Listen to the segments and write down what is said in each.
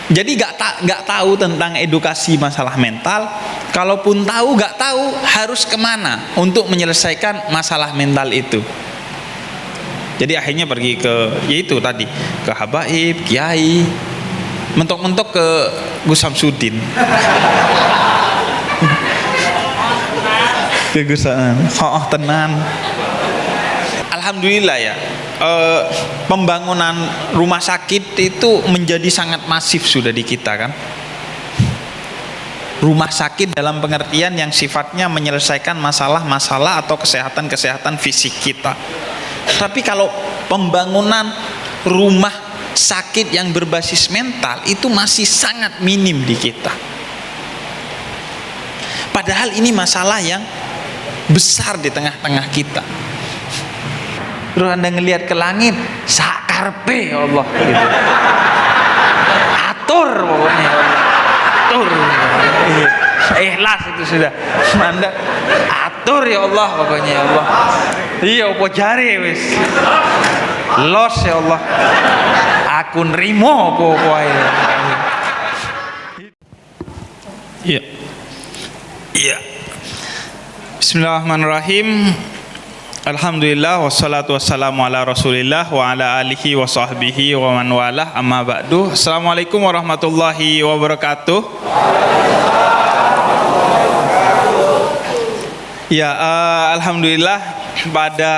Jadi nggak tahu tentang edukasi masalah mental. Kalaupun tahu, nggak tahu harus kemana untuk menyelesaikan masalah mental itu. Jadi akhirnya pergi ke, yaitu tadi, ke habaib, kiai, mentok-mentok ke Gus Samsudin. Ke Gus tenan. Alhamdulillah ya. Pembangunan rumah sakit itu menjadi sangat masif sudah di kita kan. Rumah sakit dalam pengertian yang sifatnya menyelesaikan masalah-masalah atau kesehatan fisik kita. Tapi kalau pembangunan rumah sakit yang berbasis mental itu masih sangat minim di kita. Padahal ini masalah yang besar di tengah-tengah kita. Terus Anda ngelihat ke langit, sakarpe ya Allah gitu. Atur pokoknya ya Allah. Atur. Ikhlas itu sudah. Anda atur ya Allah pokoknya ya Allah. Iya opo jare wis. Los ya Allah. Aku nrimo opo ae. Iya. Iya. Bismillahirrahmanirrahim. Alhamdulillah wassalatu wassalamu ala Rasulillah wa ala alihi wa sahbihi wa man walah, amma ba'du. Assalamualaikum warahmatullahi wabarakatuh. Ya, alhamdulillah pada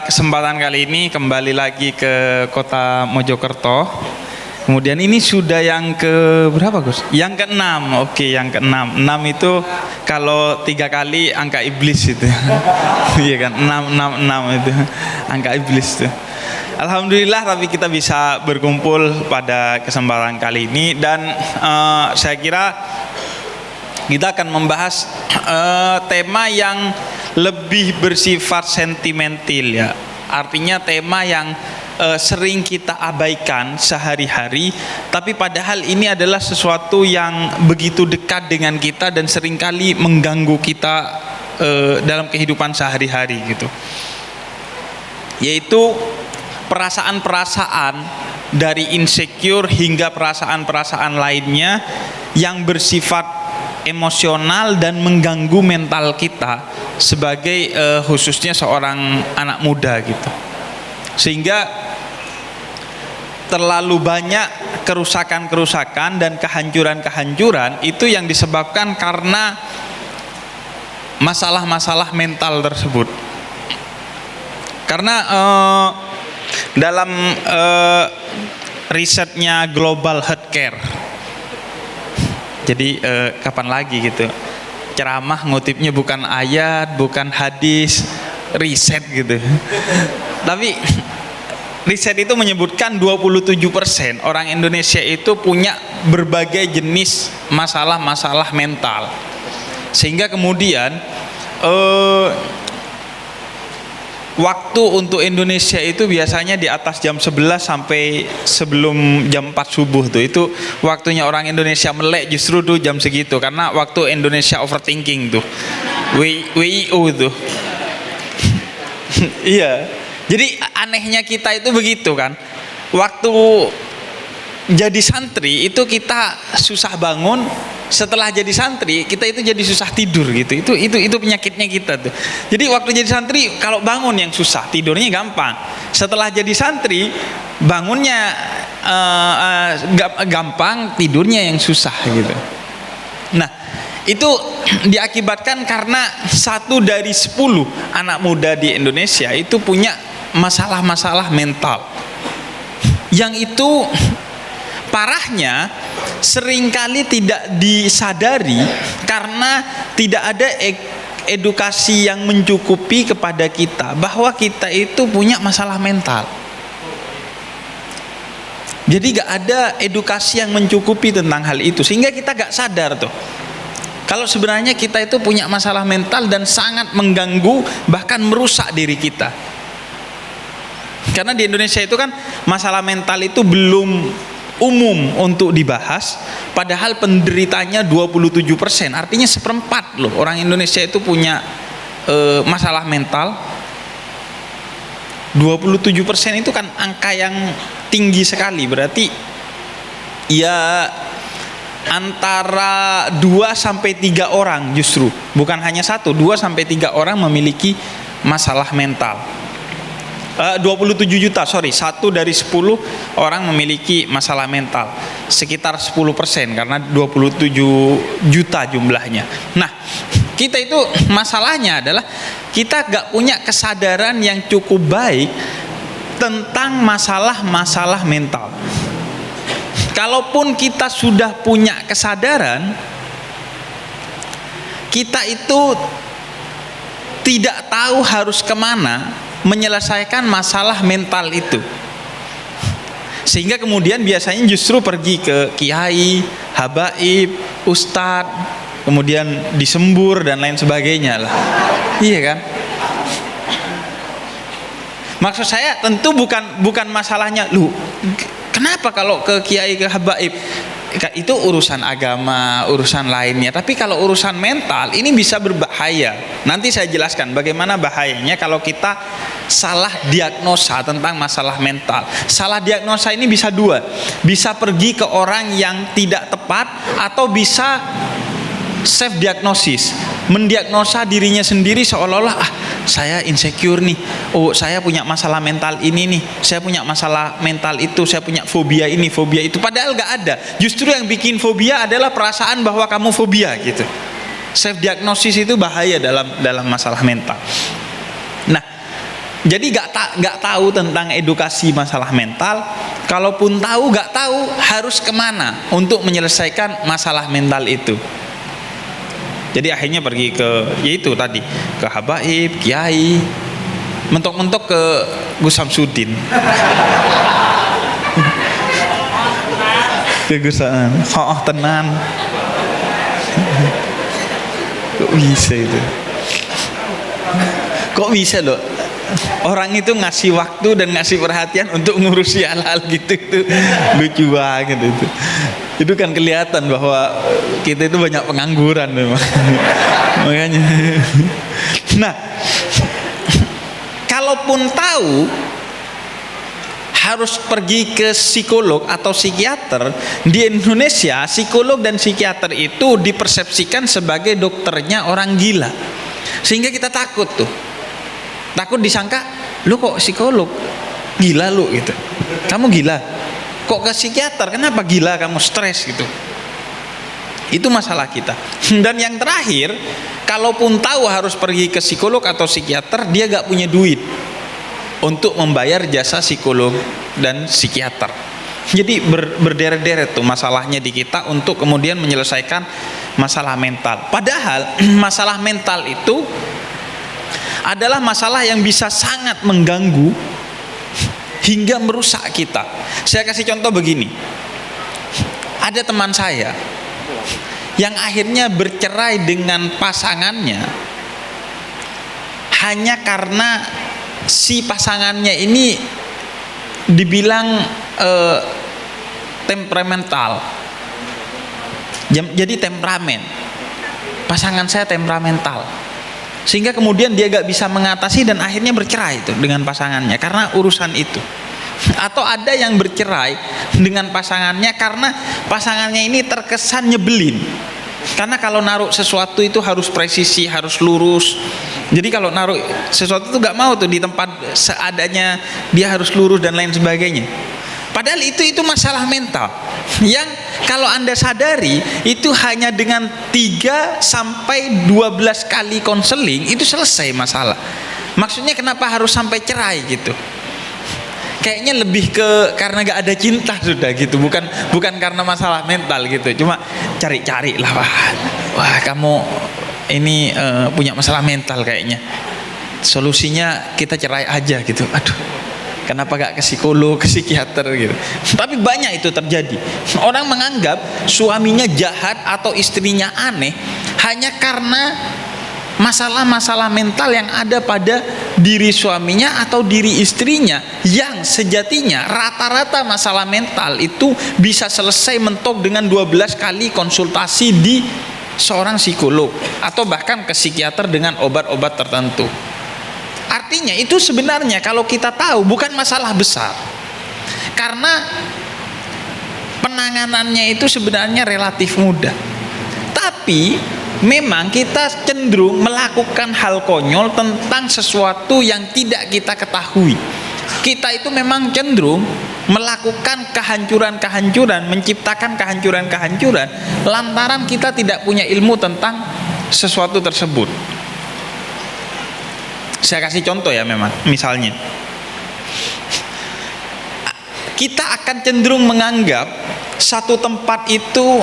kesempatan kali ini kembali lagi ke kota Mojokerto. Kemudian ini sudah yang ke berapa Gus? Yang ke-6. Oke, yang ke-6. 6 itu kalau 3 kali angka iblis itu. Iya kan? 6 itu angka iblis itu. Alhamdulillah tapi kita bisa berkumpul pada kesempatan kali ini. Dan saya kira kita akan membahas tema yang lebih bersifat sentimental ya. Artinya tema yang sering kita abaikan sehari-hari, tapi padahal ini adalah sesuatu yang begitu dekat dengan kita dan seringkali mengganggu kita dalam kehidupan sehari-hari gitu. Yaitu perasaan-perasaan dari insecure hingga perasaan-perasaan lainnya yang bersifat emosional dan mengganggu mental kita sebagai khususnya seorang anak muda gitu. Sehingga terlalu banyak kerusakan-kerusakan dan kehancuran-kehancuran itu yang disebabkan karena masalah-masalah mental tersebut. Karena dalam risetnya Global Healthcare, jadi kapan lagi gitu ceramah ngutipnya bukan ayat, bukan hadis, riset gitu. Tapi riset itu menyebutkan 27% orang Indonesia itu punya berbagai jenis masalah-masalah mental. Sehingga kemudian waktu untuk Indonesia itu biasanya di atas jam 11 sampai sebelum jam 4 subuh tuh. Itu waktunya orang Indonesia melek justru tuh jam segitu. Karena waktu Indonesia overthinking tuh, WIO tuh. Iya. Jadi anehnya kita itu begitu kan. Waktu jadi santri itu kita susah bangun, setelah jadi santri kita itu jadi susah tidur gitu. Itu penyakitnya kita tuh. Jadi waktu jadi santri kalau bangun yang susah, tidurnya gampang. Setelah jadi santri bangunnya gampang, tidurnya yang susah gitu. Nah, itu diakibatkan karena 1 dari 10 anak muda di Indonesia itu punya masalah-masalah mental. Yang itu parahnya seringkali tidak disadari karena tidak ada edukasi yang mencukupi kepada kita bahwa kita itu punya masalah mental. Jadi gak ada edukasi yang mencukupi tentang hal itu, sehingga kita gak sadar tuh kalau sebenarnya kita itu punya masalah mental dan sangat mengganggu bahkan merusak diri kita. Karena di Indonesia itu kan masalah mental itu belum umum untuk dibahas, padahal penderitanya 27%, artinya 1/4 loh orang Indonesia itu punya masalah mental. 27% itu kan angka yang tinggi sekali, berarti ya antara 2 sampai 3 orang justru, bukan hanya 1, 2 sampai 3 orang memiliki masalah mental. 27 juta, 1 dari 10 orang memiliki masalah mental. Sekitar 10% karena 27 juta jumlahnya. Nah, kita itu masalahnya adalah kita gak punya kesadaran yang cukup baik tentang masalah-masalah mental. Kalaupun kita sudah punya kesadaran, kita itu tidak tahu harus kemana menyelesaikan masalah mental itu, sehingga kemudian biasanya justru pergi ke kiai, habaib, ustadz, kemudian disembur dan lain sebagainya lah. Iya kan? Maksud saya tentu bukan masalahnya lu kenapa kalau ke kiai, ke habaib, itu urusan agama, urusan lainnya. Tapi kalau urusan mental ini bisa berbahaya. Nanti saya jelaskan bagaimana bahayanya kalau kita salah diagnosa tentang masalah mental. Salah diagnosa ini bisa 2, bisa pergi ke orang yang tidak tepat, atau bisa self diagnosis, mendiagnosa dirinya sendiri seolah-olah saya insecure nih, saya punya masalah mental ini nih, saya punya masalah mental itu, saya punya fobia ini, fobia itu, padahal gak ada. Justru yang bikin fobia adalah perasaan bahwa kamu fobia gitu. Self diagnosis itu bahaya dalam masalah mental. Nah, jadi gak tahu tentang edukasi masalah mental. Kalaupun tahu, gak tahu harus kemana untuk menyelesaikan masalah mental itu. Jadi akhirnya pergi ke, yaitu tadi, ke habaib, kiai, mentok-mentok ke Gus Samsudin. Ke Gus tenan. Kok bisa itu? Kok bisa loh? Orang itu ngasih waktu dan ngasih perhatian untuk ngurusi hal-hal gitu, itu lucu banget itu. Itu kan kelihatan bahwa kita itu banyak pengangguran memang. Makanya. Nah, kalaupun tahu harus pergi ke psikolog atau psikiater, di Indonesia psikolog dan psikiater itu dipersepsikan sebagai dokternya orang gila. Sehingga kita takut tuh. Takut disangka, lu kok psikolog? Gila lu gitu. Kamu gila. Kok ke psikiater? Kenapa gila kamu, stres gitu? Itu masalah kita. Dan yang terakhir, kalaupun tahu harus pergi ke psikolog atau psikiater, dia gak punya duit untuk membayar jasa psikolog dan psikiater. Jadi berderet-deret tuh masalahnya di kita untuk kemudian menyelesaikan masalah mental. Padahal masalah mental itu adalah masalah yang bisa sangat mengganggu hingga merusak kita. Saya kasih contoh begini. Ada teman saya yang akhirnya bercerai dengan pasangannya hanya karena si pasangannya ini dibilang temperamental. Jadi temperamen. Pasangan saya temperamental. Sehingga kemudian dia gak bisa mengatasi dan akhirnya bercerai itu dengan pasangannya karena urusan itu. Atau ada yang bercerai dengan pasangannya karena pasangannya ini terkesan nyebelin. Karena kalau naruh sesuatu itu harus presisi, harus lurus. Jadi kalau naruh sesuatu itu gak mau tuh di tempat seadanya, dia harus lurus dan lain sebagainya. Padahal itu masalah mental yang kalau Anda sadari itu hanya dengan 3 sampai 12 kali konseling itu selesai masalah. Maksudnya kenapa harus sampai cerai gitu? Kayaknya lebih ke karena gak ada cinta sudah gitu, bukan karena masalah mental gitu. Cuma cari-cari lah, wah kamu ini punya masalah mental kayaknya. Solusinya kita cerai aja gitu. Aduh. Kenapa gak ke psikolog, ke psikiater gitu. Tapi banyak itu terjadi. Orang menganggap suaminya jahat atau istrinya aneh hanya karena masalah-masalah mental yang ada pada diri suaminya atau diri istrinya, yang sejatinya rata-rata masalah mental itu bisa selesai mentok dengan 12 kali konsultasi di seorang psikolog atau bahkan ke psikiater dengan obat-obat tertentu. Artinya itu sebenarnya kalau kita tahu bukan masalah besar. Karena penanganannya itu sebenarnya relatif mudah. Tapi memang kita cenderung melakukan hal konyol tentang sesuatu yang tidak kita ketahui. Kita itu memang cenderung melakukan kehancuran-kehancuran, menciptakan kehancuran-kehancuran lantaran kita tidak punya ilmu tentang sesuatu tersebut. Saya kasih contoh ya, memang misalnya kita akan cenderung menganggap satu tempat itu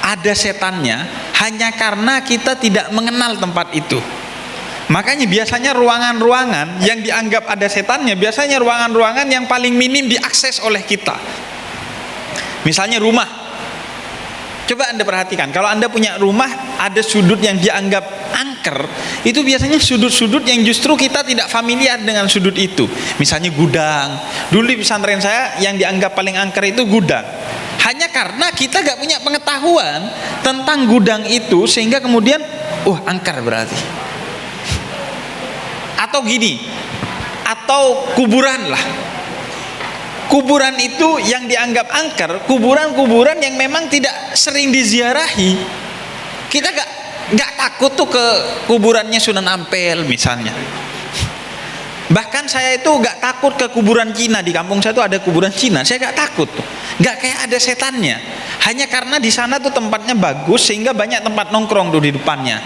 ada setannya hanya karena kita tidak mengenal tempat itu. Makanya biasanya ruangan-ruangan yang dianggap ada setannya, biasanya ruangan-ruangan yang paling minim diakses oleh kita. Misalnya rumah. Coba Anda perhatikan, kalau Anda punya rumah ada sudut yang dianggap angker, itu biasanya sudut-sudut yang justru kita tidak familiar dengan sudut itu. Misalnya gudang. Dulu di pesantren saya yang dianggap paling angker itu gudang. Hanya karena kita gak punya pengetahuan tentang gudang itu, sehingga kemudian angker berarti. Atau gini, atau kuburan lah. Kuburan itu yang dianggap angker, kuburan-kuburan yang memang tidak sering diziarahi. Kita gak takut tuh ke kuburannya Sunan Ampel misalnya. Bahkan saya itu gak takut ke kuburan Cina. Di kampung saya tuh ada kuburan Cina, saya gak takut tuh. Gak kayak ada setannya. Hanya karena di sana tuh tempatnya bagus, sehingga banyak tempat nongkrong tuh di depannya.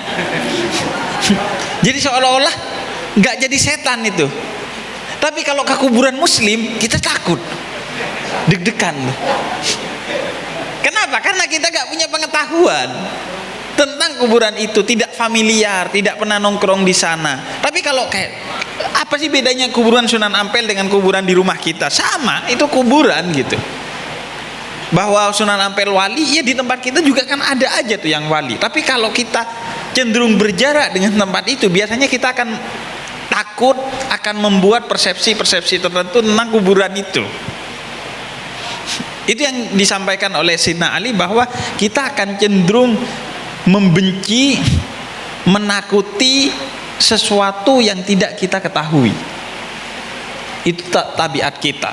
Jadi seolah-olah gak jadi setan itu. Tapi kalau ke kuburan muslim kita takut, deg-degan. Kenapa? Karena kita gak punya pengetahuan tentang kuburan itu, tidak familiar, tidak pernah nongkrong di sana. Tapi kalau kayak apa sih bedanya kuburan Sunan Ampel dengan kuburan di rumah kita? Sama, itu kuburan gitu. Bahwa Sunan Ampel wali, ya di tempat kita juga kan ada aja tuh yang wali. Tapi kalau kita cenderung berjarak dengan tempat itu, biasanya kita akan takut, akan membuat persepsi-persepsi tertentu tentang kuburan itu. Itu yang disampaikan oleh Sayyidina Ali, bahwa kita akan cenderung membenci, menakuti sesuatu yang tidak kita ketahui. Itu tabiat kita.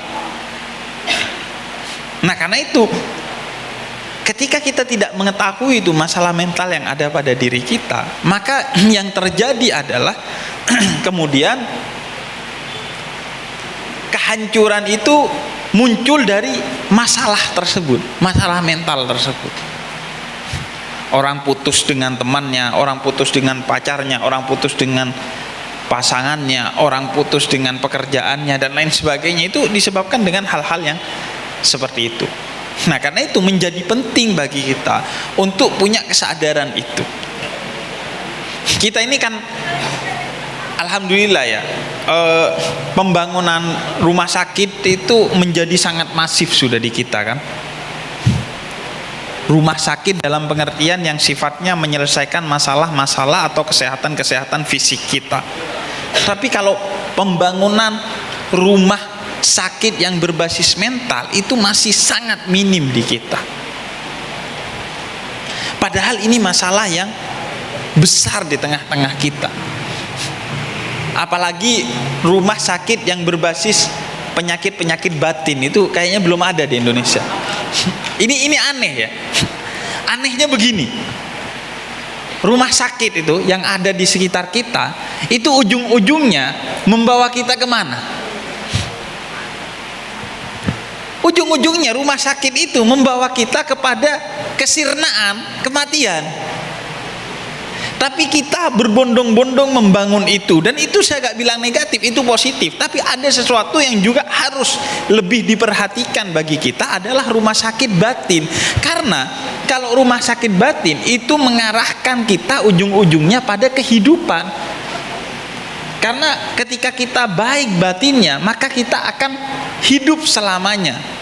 Nah, karena itu ketika kita tidak mengetahui itu masalah mental yang ada pada diri kita, maka yang terjadi adalah kemudian kehancuran itu muncul dari masalah tersebut, masalah mental tersebut. Orang putus dengan temannya, orang putus dengan pacarnya, orang putus dengan pasangannya, orang putus dengan pekerjaannya dan lain sebagainya, itu disebabkan dengan hal-hal yang seperti itu. Nah, karena itu menjadi penting bagi kita untuk punya kesadaran itu. Kita ini kan alhamdulillah ya, pembangunan rumah sakit itu menjadi sangat masif sudah di kita kan. Rumah sakit dalam pengertian yang sifatnya menyelesaikan masalah-masalah atau kesehatan-kesehatan fisik kita. Tapi kalau pembangunan rumah sakit yang berbasis mental itu masih sangat minim di kita. Padahal ini masalah yang besar di tengah-tengah kita. Apalagi rumah sakit yang berbasis penyakit-penyakit batin, itu kayaknya belum ada di Indonesia. Ini aneh ya. Anehnya begini. Rumah sakit itu yang ada di sekitar kita, itu ujung-ujungnya membawa kita kemana? Ujung-ujungnya rumah sakit itu membawa kita kepada kesirnaan, kematian. Tapi kita berbondong-bondong membangun itu, dan itu saya gak bilang negatif, itu positif. Tapi ada sesuatu yang juga harus lebih diperhatikan bagi kita, adalah rumah sakit batin. Karena kalau rumah sakit batin itu mengarahkan kita ujung-ujungnya pada kehidupan. Karena ketika kita baik batinnya, maka kita akan hidup selamanya.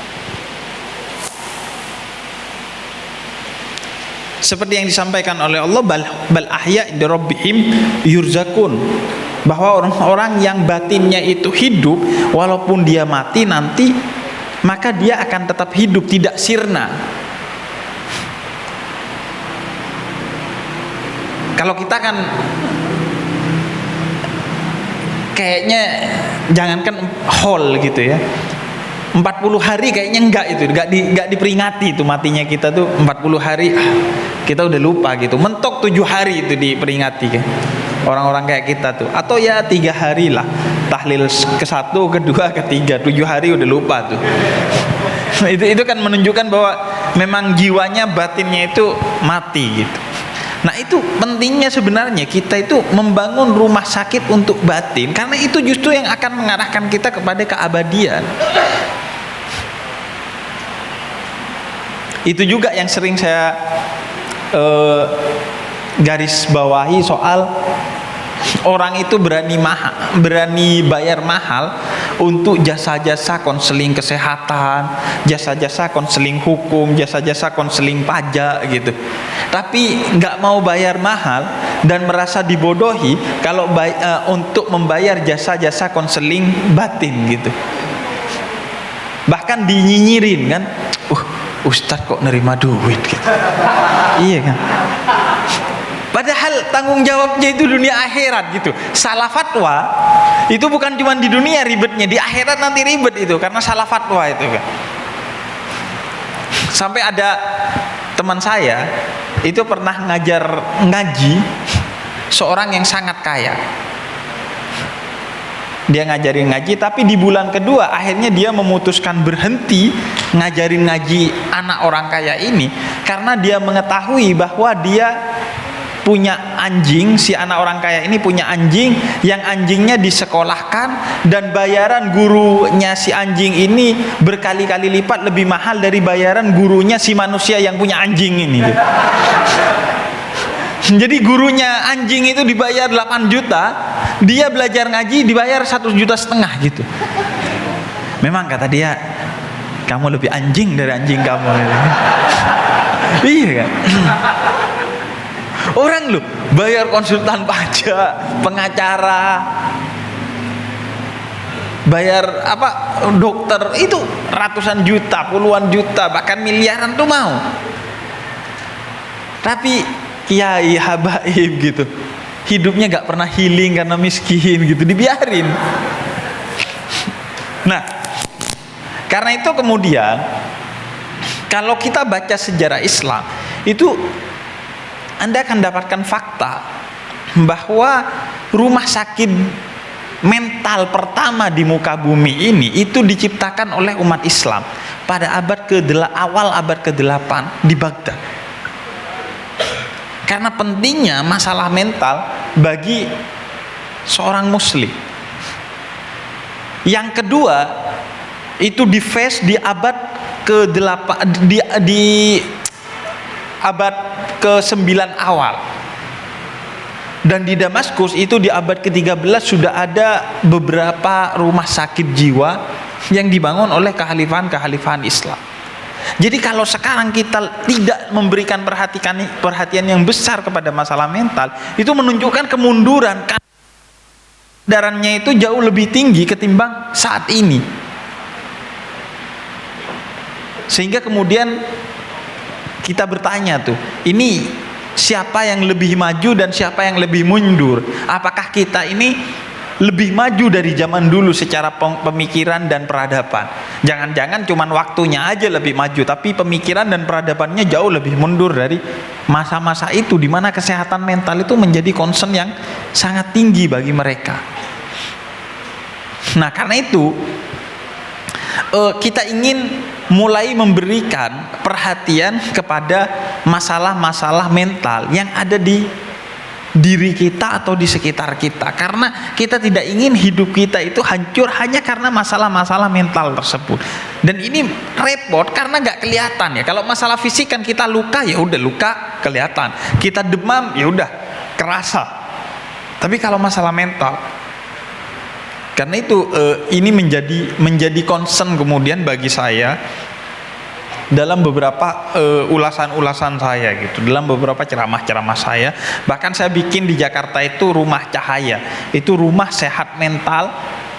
Seperti yang disampaikan oleh Allah, bal ahya inda rabbihim yurzakun, bahwa orang-orang yang batinnya itu hidup, walaupun dia mati nanti, maka dia akan tetap hidup, tidak sirna. Kalau kita kan kayaknya jangankan hall gitu ya, 40 hari kayaknya enggak diperingati itu matinya kita tuh 40 hari kita udah lupa gitu. Mentok 7 hari itu diperingati kan. Orang-orang kayak kita tuh. Atau ya 3 hari lah. Tahlil ke-1, kedua, ketiga, 7 hari udah lupa tuh. Itu kan menunjukkan bahwa memang jiwanya, batinnya itu mati gitu. Nah itu pentingnya sebenarnya kita itu membangun rumah sakit untuk batin, karena itu justru yang akan mengarahkan kita kepada keabadian. Itu juga yang sering saya garis bawahi soal orang itu berani bayar mahal untuk jasa-jasa konseling kesehatan, jasa-jasa konseling hukum, jasa-jasa konseling pajak gitu. Tapi nggak mau bayar mahal dan merasa dibodohi kalau untuk membayar jasa-jasa konseling batin gitu. Bahkan dinyinyirin kan, Ustadz kok nerima duit gitu. Iya kan. Padahal tanggung jawabnya itu dunia akhirat gitu. Salah fatwa itu bukan cuma di dunia ribetnya, di akhirat nanti ribet itu karena salah fatwa itu kan. Sampai ada teman saya itu pernah ngaji seorang yang sangat kaya. Dia ngajarin ngaji, tapi di bulan kedua akhirnya dia memutuskan berhenti ngajarin ngaji anak orang kaya ini karena dia mengetahui bahwa dia punya anjing, si anak orang kaya ini punya anjing yang anjingnya disekolahkan dan bayaran gurunya si anjing ini berkali-kali lipat lebih mahal dari bayaran gurunya si manusia yang punya anjing ini. Jadi gurunya anjing itu dibayar 8 juta, dia belajar ngaji dibayar 1,5 juta gitu. Memang kata dia, kamu lebih anjing dari anjing kamu. Iya kan? Orang loh bayar konsultan pajak, pengacara, bayar dokter itu ratusan juta, puluhan juta, bahkan miliaran tuh mau. Tapi kiai habaib gitu, hidupnya gak pernah healing karena miskin gitu, dibiarin. Nah, karena itu kemudian kalau kita baca sejarah Islam itu Anda akan dapatkan fakta bahwa rumah sakit mental pertama di muka bumi ini itu diciptakan oleh umat Islam pada awal abad ke-8 di Baghdad. Karena pentingnya masalah mental bagi seorang muslim. Yang kedua itu di face di abad ke-8 di abad ke-9 awal. Dan di Damaskus itu di abad ke-13 sudah ada beberapa rumah sakit jiwa yang dibangun oleh kekhalifahan Islam. Jadi kalau sekarang kita tidak memberikan perhatian yang besar kepada masalah mental, itu menunjukkan kemunduran. Kesadarannya itu jauh lebih tinggi ketimbang saat ini. Sehingga kemudian kita bertanya tuh, ini siapa yang lebih maju dan siapa yang lebih mundur? Apakah kita ini lebih maju dari zaman dulu secara pemikiran dan peradaban? Jangan-jangan cuman waktunya aja lebih maju, tapi pemikiran dan peradabannya jauh lebih mundur dari masa-masa itu, di mana kesehatan mental itu menjadi concern yang sangat tinggi bagi mereka. Nah, karena itu kita ingin mulai memberikan perhatian kepada masalah-masalah mental yang ada di diri kita atau di sekitar kita, karena kita tidak ingin hidup kita itu hancur hanya karena masalah-masalah mental tersebut. Dan ini repot karena nggak kelihatan ya. Kalau masalah fisik kan kita luka, ya udah luka kelihatan, kita demam ya udah kerasa. Tapi kalau masalah mental, karena itu ini menjadi concern kemudian bagi saya dalam beberapa ulasan-ulasan saya gitu, dalam beberapa ceramah-ceramah saya. Bahkan saya bikin di Jakarta itu rumah cahaya, itu rumah sehat mental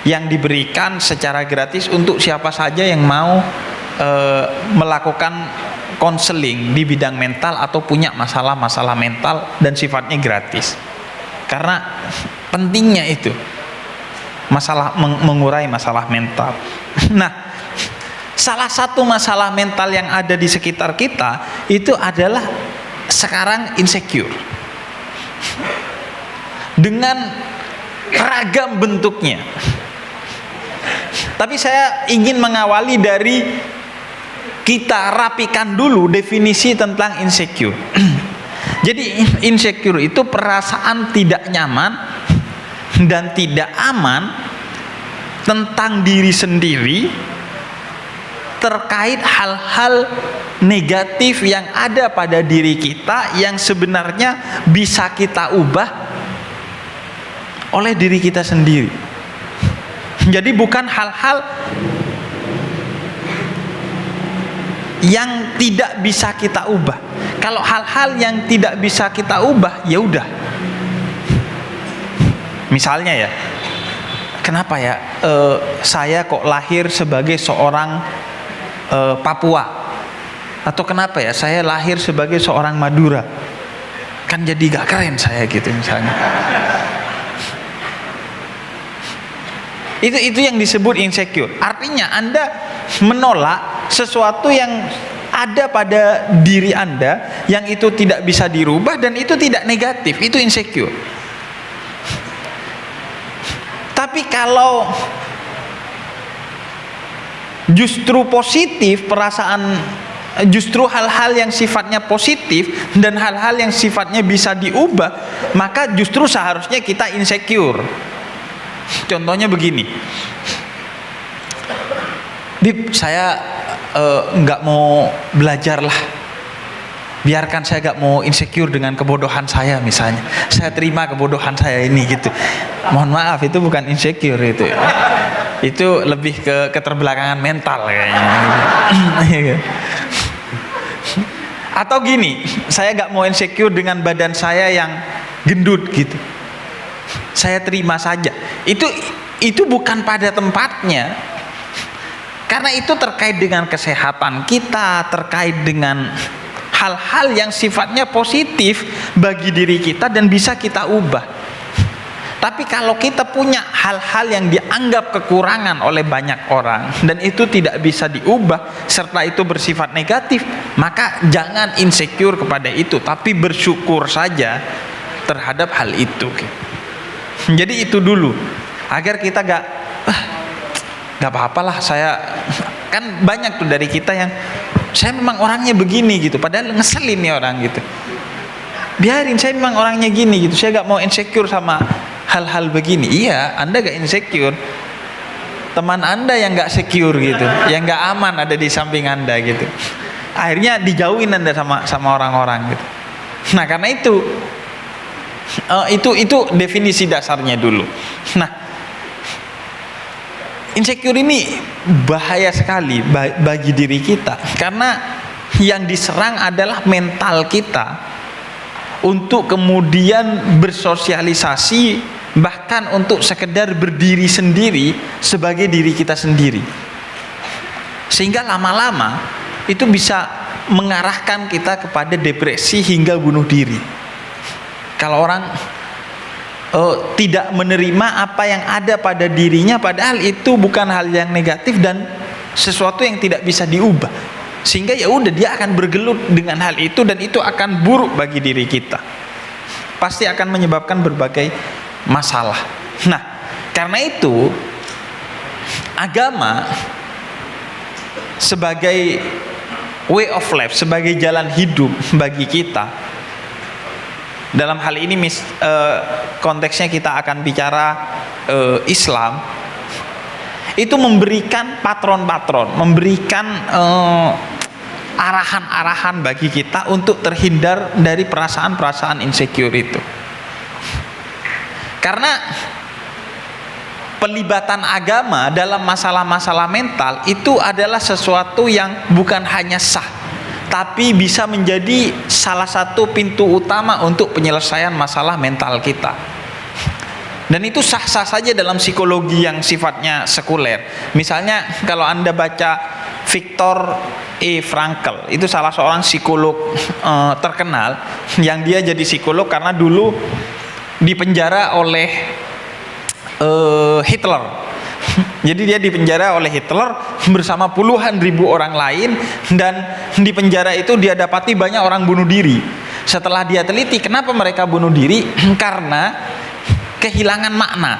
yang diberikan secara gratis untuk siapa saja yang mau melakukan konseling di bidang mental atau punya masalah-masalah mental, dan sifatnya gratis. Karena pentingnya itu masalah mengurai masalah mental. Nah, salah satu masalah mental yang ada di sekitar kita itu adalah sekarang insecure. Dengan ragam bentuknya. Tapi saya ingin mengawali dari kita rapikan dulu definisi tentang insecure. Jadi insecure itu perasaan tidak nyaman dan tidak aman tentang diri sendiri terkait hal-hal negatif yang ada pada diri kita yang sebenarnya bisa kita ubah oleh diri kita sendiri. Jadi bukan hal-hal yang tidak bisa kita ubah. Kalau hal-hal yang tidak bisa kita ubah, ya udah. Misalnya ya, kenapa ya saya kok lahir sebagai seorang Papua, atau kenapa ya saya lahir sebagai seorang Madura, kan jadi gak keren saya gitu misalnya. Itu yang disebut insecure. Artinya Anda menolak sesuatu yang ada pada diri Anda yang itu tidak bisa dirubah dan itu tidak negatif, itu insecure. Tapi kalau justru positif perasaan, justru hal-hal yang sifatnya positif dan hal-hal yang sifatnya bisa diubah, maka justru seharusnya kita insecure. Contohnya begini, Bib, saya nggak mau belajar lah, biarkan, saya nggak mau insecure dengan kebodohan saya misalnya, saya terima kebodohan saya ini gitu. Mohon maaf, itu bukan insecure, itu lebih ke keterbelakangan mental kayaknya. Atau gini, saya nggak mau insecure dengan badan saya yang gendut gitu, saya terima saja. Itu bukan pada tempatnya, karena itu terkait dengan kesehatan kita, terkait dengan hal-hal yang sifatnya positif bagi diri kita dan bisa kita ubah. Tapi kalau kita punya hal-hal yang dianggap kekurangan oleh banyak orang dan itu tidak bisa diubah serta itu bersifat negatif, maka jangan insecure kepada itu, tapi bersyukur saja terhadap hal itu. Jadi itu dulu, agar kita gak apa-apalah, saya kan banyak tuh dari kita yang saya memang orangnya begini gitu, padahal ngeselin nih orang gitu. Biarin, saya memang orangnya gini gitu, saya gak mau insecure sama hal-hal begini. Iya, Anda gak insecure, teman Anda yang gak secure gitu, yang gak aman ada di samping Anda gitu. Akhirnya dijauhin Anda sama orang-orang gitu. Nah karena itu definisi dasarnya dulu. Nah, insecure ini bahaya sekali bagi diri kita, karena yang diserang adalah mental kita untuk kemudian bersosialisasi, bahkan untuk sekedar berdiri sendiri sebagai diri kita sendiri, sehingga lama-lama itu bisa mengarahkan kita kepada depresi hingga bunuh diri. Kalau orang tidak menerima apa yang ada pada dirinya, padahal itu bukan hal yang negatif dan sesuatu yang tidak bisa diubah, sehingga ya udah dia akan bergelut dengan hal itu dan itu akan buruk bagi diri kita, pasti akan menyebabkan berbagai masalah. Nah, karena itu agama sebagai way of life, sebagai jalan hidup bagi kita. Dalam hal ini konteksnya kita akan bicara Islam, itu memberikan patron-patron, memberikan arahan-arahan bagi kita untuk terhindar dari perasaan-perasaan insecure itu. Karena pelibatan agama dalam masalah-masalah mental itu adalah sesuatu yang bukan hanya sah, tapi bisa menjadi salah satu pintu utama untuk penyelesaian masalah mental kita. Dan itu sah-sah saja dalam psikologi yang sifatnya sekuler. Misalnya kalau Anda baca Viktor E. Frankl, itu salah seorang psikolog terkenal, yang dia jadi psikolog karena dulu dipenjara oleh Hitler Jadi dia dipenjara oleh Hitler bersama puluhan ribu orang lain, dan di penjara itu dia dapati banyak orang bunuh diri. Setelah dia teliti kenapa mereka bunuh diri, karena kehilangan makna.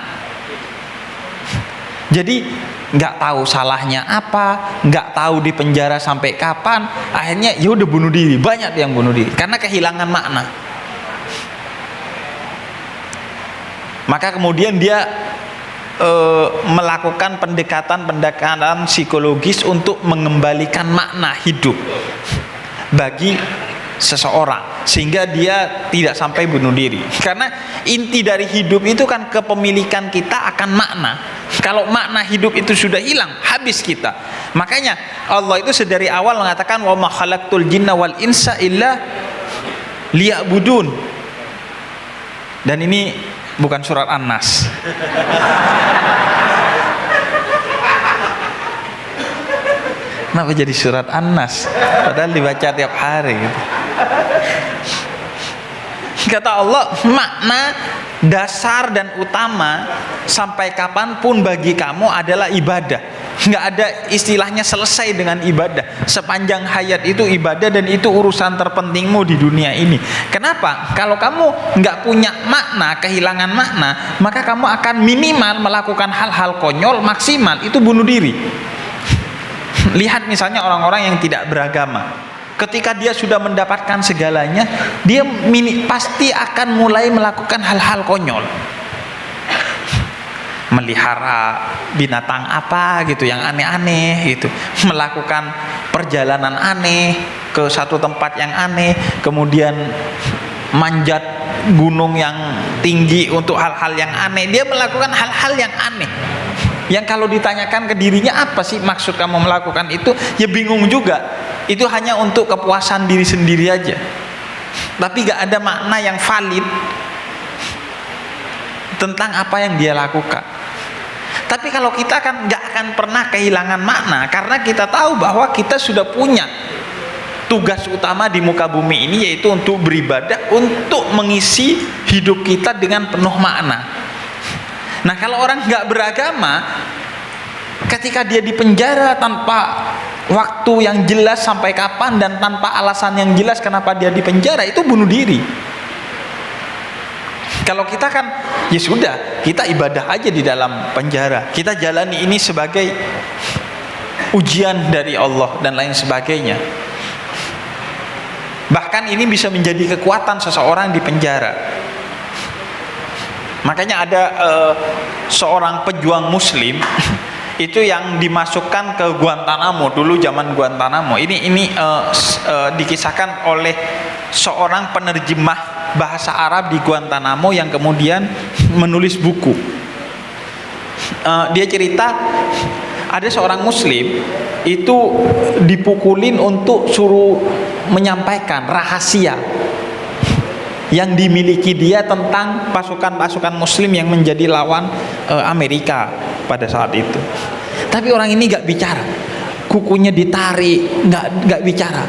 Jadi nggak tahu salahnya apa, nggak tahu di penjara sampai kapan, akhirnya ya udah bunuh diri. Banyak yang bunuh diri karena kehilangan makna. Maka kemudian dia melakukan pendekatan psikologis untuk mengembalikan makna hidup bagi seseorang, sehingga dia tidak sampai bunuh diri. Karena inti dari hidup itu kan kepemilikan kita akan makna. Kalau makna hidup itu sudah hilang, habis kita. Makanya Allah itu sedari awal mengatakan wa ma khalaqtul jinna wal insa illa liya'budun. Dan ini bukan surat An-Nas. Kenapa jadi surat An-Nas? Padahal dibaca tiap hari gitu. Kata Allah, makna dasar dan utama sampai kapanpun bagi kamu adalah ibadah. Nggak ada istilahnya selesai dengan ibadah. Sepanjang hayat itu ibadah, dan itu urusan terpentingmu di dunia ini. Kenapa? Kalau kamu nggak punya makna, kehilangan makna, maka kamu akan minimal melakukan hal-hal konyol, maksimal itu bunuh diri. Lihat misalnya orang-orang yang tidak beragama. Ketika dia sudah mendapatkan segalanya, dia pasti akan mulai melakukan hal-hal konyol. Melihara binatang apa gitu yang aneh-aneh gitu, melakukan perjalanan aneh ke satu tempat yang aneh, kemudian manjat gunung yang tinggi untuk hal-hal yang aneh. Dia melakukan hal-hal yang aneh, yang kalau ditanyakan ke dirinya apa sih maksud kamu melakukan itu, ya bingung juga. Itu hanya untuk kepuasan diri sendiri aja, tapi gak ada makna yang valid tentang apa yang dia lakukan. Tapi kalau kita kan gak akan pernah kehilangan makna, karena kita tahu bahwa kita sudah punya tugas utama di muka bumi ini, yaitu untuk beribadah, untuk mengisi hidup kita dengan penuh makna. Nah, kalau orang gak beragama, ketika dia dipenjara tanpa waktu yang jelas sampai kapan dan tanpa alasan yang jelas kenapa dia dipenjara, itu bunuh diri. Kalau kita kan ya sudah, kita ibadah aja di dalam penjara, kita jalani ini sebagai ujian dari Allah dan lain sebagainya. Bahkan ini bisa menjadi kekuatan seseorang di penjara. Makanya ada seorang pejuang muslim itu yang dimasukkan ke Guantanamo dulu, zaman Guantanamo. Ini dikisahkan oleh seorang penerjemah bahasa Arab di Guantanamo yang kemudian menulis buku. Dia cerita ada seorang muslim itu dipukulin untuk suruh menyampaikan rahasia yang dimiliki dia tentang pasukan-pasukan muslim yang menjadi lawan Amerika pada saat itu. Tapi orang ini gak bicara, kukunya ditarik, gak bicara,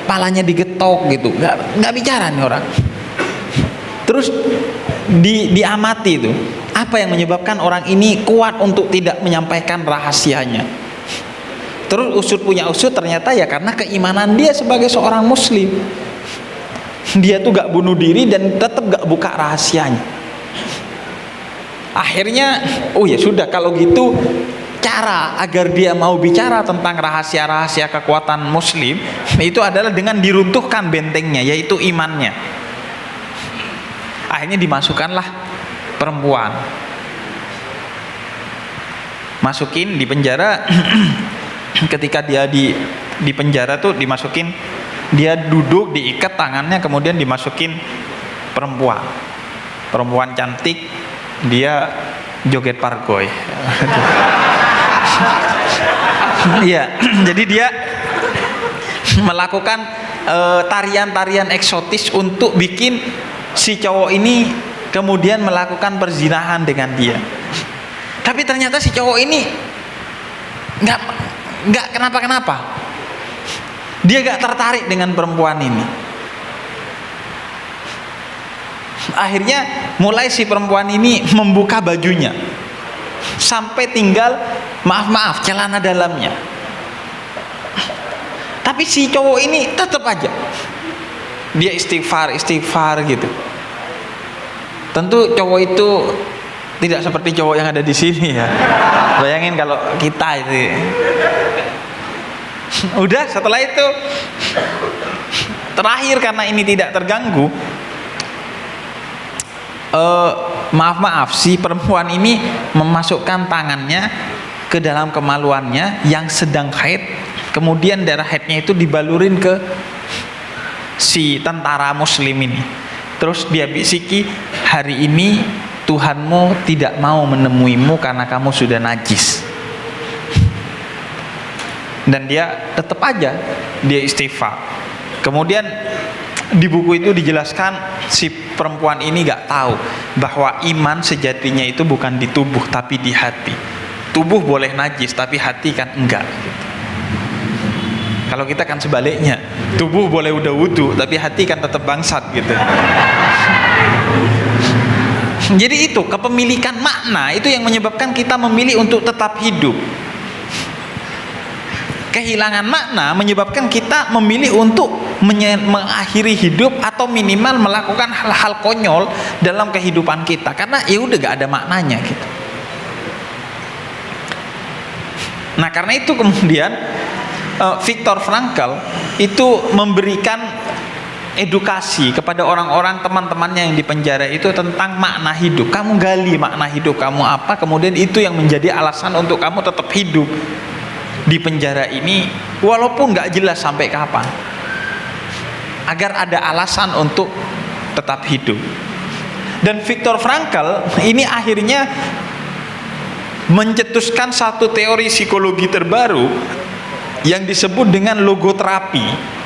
palanya digetok gitu, gak bicara nih orang. Terus diamati itu, apa yang menyebabkan orang ini kuat untuk tidak menyampaikan rahasianya. Terus usut punya usut, ternyata ya karena keimanan dia sebagai seorang muslim. Dia tuh gak bunuh diri dan tetap gak buka rahasianya. Akhirnya, oh ya sudah, kalau gitu cara agar dia mau bicara tentang rahasia-rahasia kekuatan muslim itu adalah dengan diruntuhkan bentengnya, yaitu imannya. Akhirnya dimasukkanlah perempuan, masukin di penjara. Ketika dia di penjara tuh dimasukin, dia duduk diikat tangannya, kemudian dimasukin perempuan cantik, dia joget pargoy. Iya, jadi dia melakukan tarian-tarian eksotis untuk bikin si cowok ini kemudian melakukan perzinahan dengan dia. Tapi ternyata si cowok ini nggak kenapa-kenapa. Dia gak tertarik dengan perempuan ini. Akhirnya mulai si perempuan ini membuka bajunya. sampai tinggal maaf celana dalamnya. Tapi si cowok ini tetap aja dia istighfar gitu. Tentu cowok itu tidak seperti cowok yang ada di sini ya. Bayangin kalau kita itu. Udah, setelah itu terakhir karena ini tidak terganggu, maaf si perempuan ini memasukkan tangannya ke dalam kemaluannya yang sedang haid, kemudian darah haidnya itu dibalurin ke si tentara muslim ini. Terus dia bisiki, hari ini Tuhanmu tidak mau menemuimu karena kamu sudah najis. Dan dia tetap aja dia istighfar. Kemudian di buku itu dijelaskan si perempuan ini gak tahu bahwa iman sejatinya itu bukan di tubuh tapi di hati. Tubuh boleh najis tapi hati kan enggak. Kalau kita kan sebaliknya, tubuh boleh udah wudu tapi hati kan tetap bangsat gitu. Jadi itu kepemilikan makna itu yang menyebabkan kita memilih untuk tetap hidup. Kehilangan makna menyebabkan kita memilih untuk mengakhiri hidup atau minimal melakukan hal-hal konyol dalam kehidupan kita karena ya udah gak ada maknanya gitu. Nah karena itu kemudian Viktor Frankl itu memberikan edukasi kepada orang-orang teman-temannya yang di penjara itu tentang makna hidup. Kamu gali makna hidup kamu apa, kemudian itu yang menjadi alasan untuk kamu tetap hidup di penjara ini walaupun gak jelas sampai kapan, agar ada alasan untuk tetap hidup. Dan Viktor Frankl ini akhirnya mencetuskan satu teori psikologi terbaru yang disebut dengan logoterapi.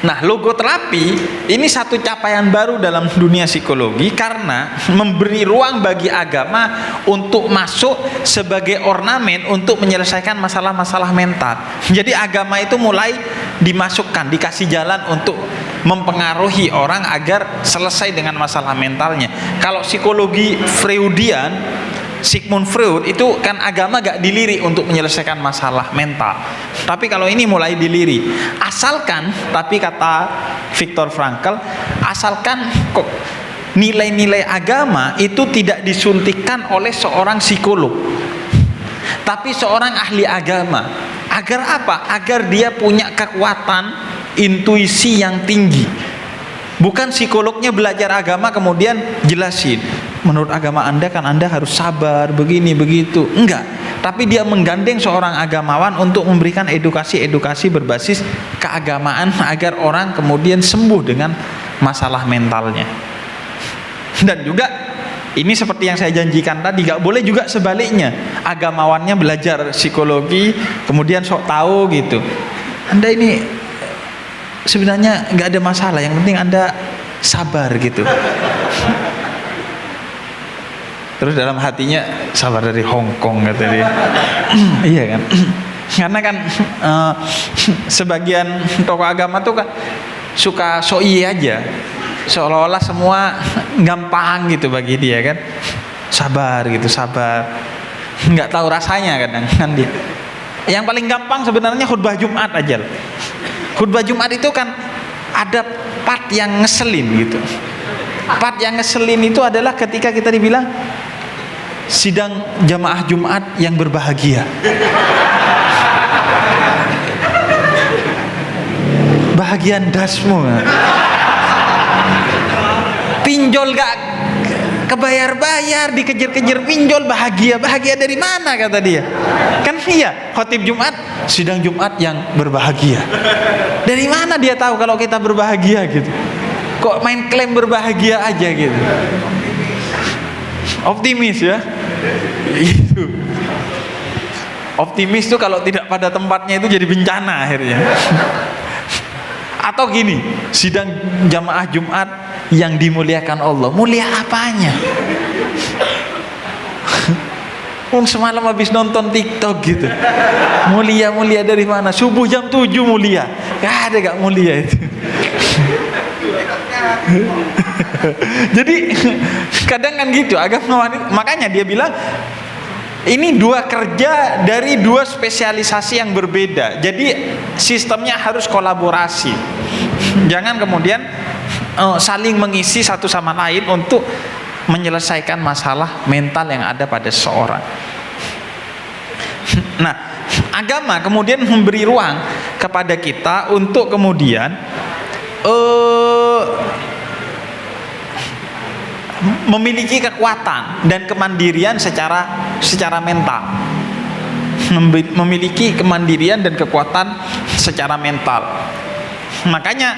Nah, logoterapi ini satu capaian baru dalam dunia psikologi karena memberi ruang bagi agama untuk masuk sebagai ornamen untuk menyelesaikan masalah-masalah mental. Jadi agama itu mulai dimasukkan, dikasih jalan untuk mempengaruhi orang agar selesai dengan masalah mentalnya. Kalau psikologi Freudian, Sigmund Freud itu kan agama gak dilirik untuk menyelesaikan masalah mental. Tapi kalau ini mulai dilirik. Asalkan, tapi kata Viktor Frankl, asalkan kok nilai-nilai agama itu tidak disuntikkan oleh seorang psikolog, tapi seorang ahli agama. Agar apa? Agar dia punya kekuatan intuisi yang tinggi. Bukan psikolognya belajar agama kemudian jelasin, menurut agama Anda kan Anda harus sabar begini begitu. Enggak, tapi dia menggandeng seorang agamawan untuk memberikan edukasi-edukasi berbasis keagamaan agar orang kemudian sembuh dengan masalah mentalnya. Dan juga ini seperti yang saya janjikan tadi, gak boleh juga sebaliknya, agamawannya belajar psikologi kemudian sok tahu gitu. Anda ini sebenarnya nggak ada masalah, yang penting Anda sabar gitu. Terus dalam hatinya sabar dari Hong Kong kata dia. Iya kan? Karena kan sebagian tokoh agama tuh kan suka soi aja, seolah-olah semua gampang gitu bagi dia kan. Sabar gitu, sabar. Nggak tahu rasanya kadang kan dia. Yang paling gampang sebenarnya khutbah Jumat aja. Khutbah Jumat itu kan ada part yang ngeselin gitu. Part yang ngeselin itu adalah ketika kita dibilang sidang jamaah Jumat yang berbahagia. Bahagian dasmu. Pinjol gak kebayar-bayar, dikejar-kejar pinjol, bahagia dari mana kata dia? Kan iya, khotib Jumat, sidang Jumat yang berbahagia. Dari mana dia tahu kalau kita berbahagia gitu? Kok main klaim berbahagia aja gitu? Optimis ya, itu. Optimis tuh kalau tidak pada tempatnya itu jadi bencana akhirnya. Atau gini, sidang jamaah Jumat yang dimuliakan Allah. Mulia apanya? Semalam habis nonton TikTok gitu. Mulia dari mana? Subuh jam 7 mulia. Gak ada gak mulia itu. Jadi kadang kan gitu agama wanita. Makanya dia bilang ini dua kerja dari dua spesialisasi yang berbeda. Jadi sistemnya harus kolaborasi. Jangan kemudian saling mengisi satu sama lain untuk menyelesaikan masalah mental yang ada pada seseorang. Nah, agama kemudian memberi ruang kepada kita untuk kemudian memiliki kekuatan dan kemandirian secara mental. Memiliki kemandirian dan kekuatan secara mental. Makanya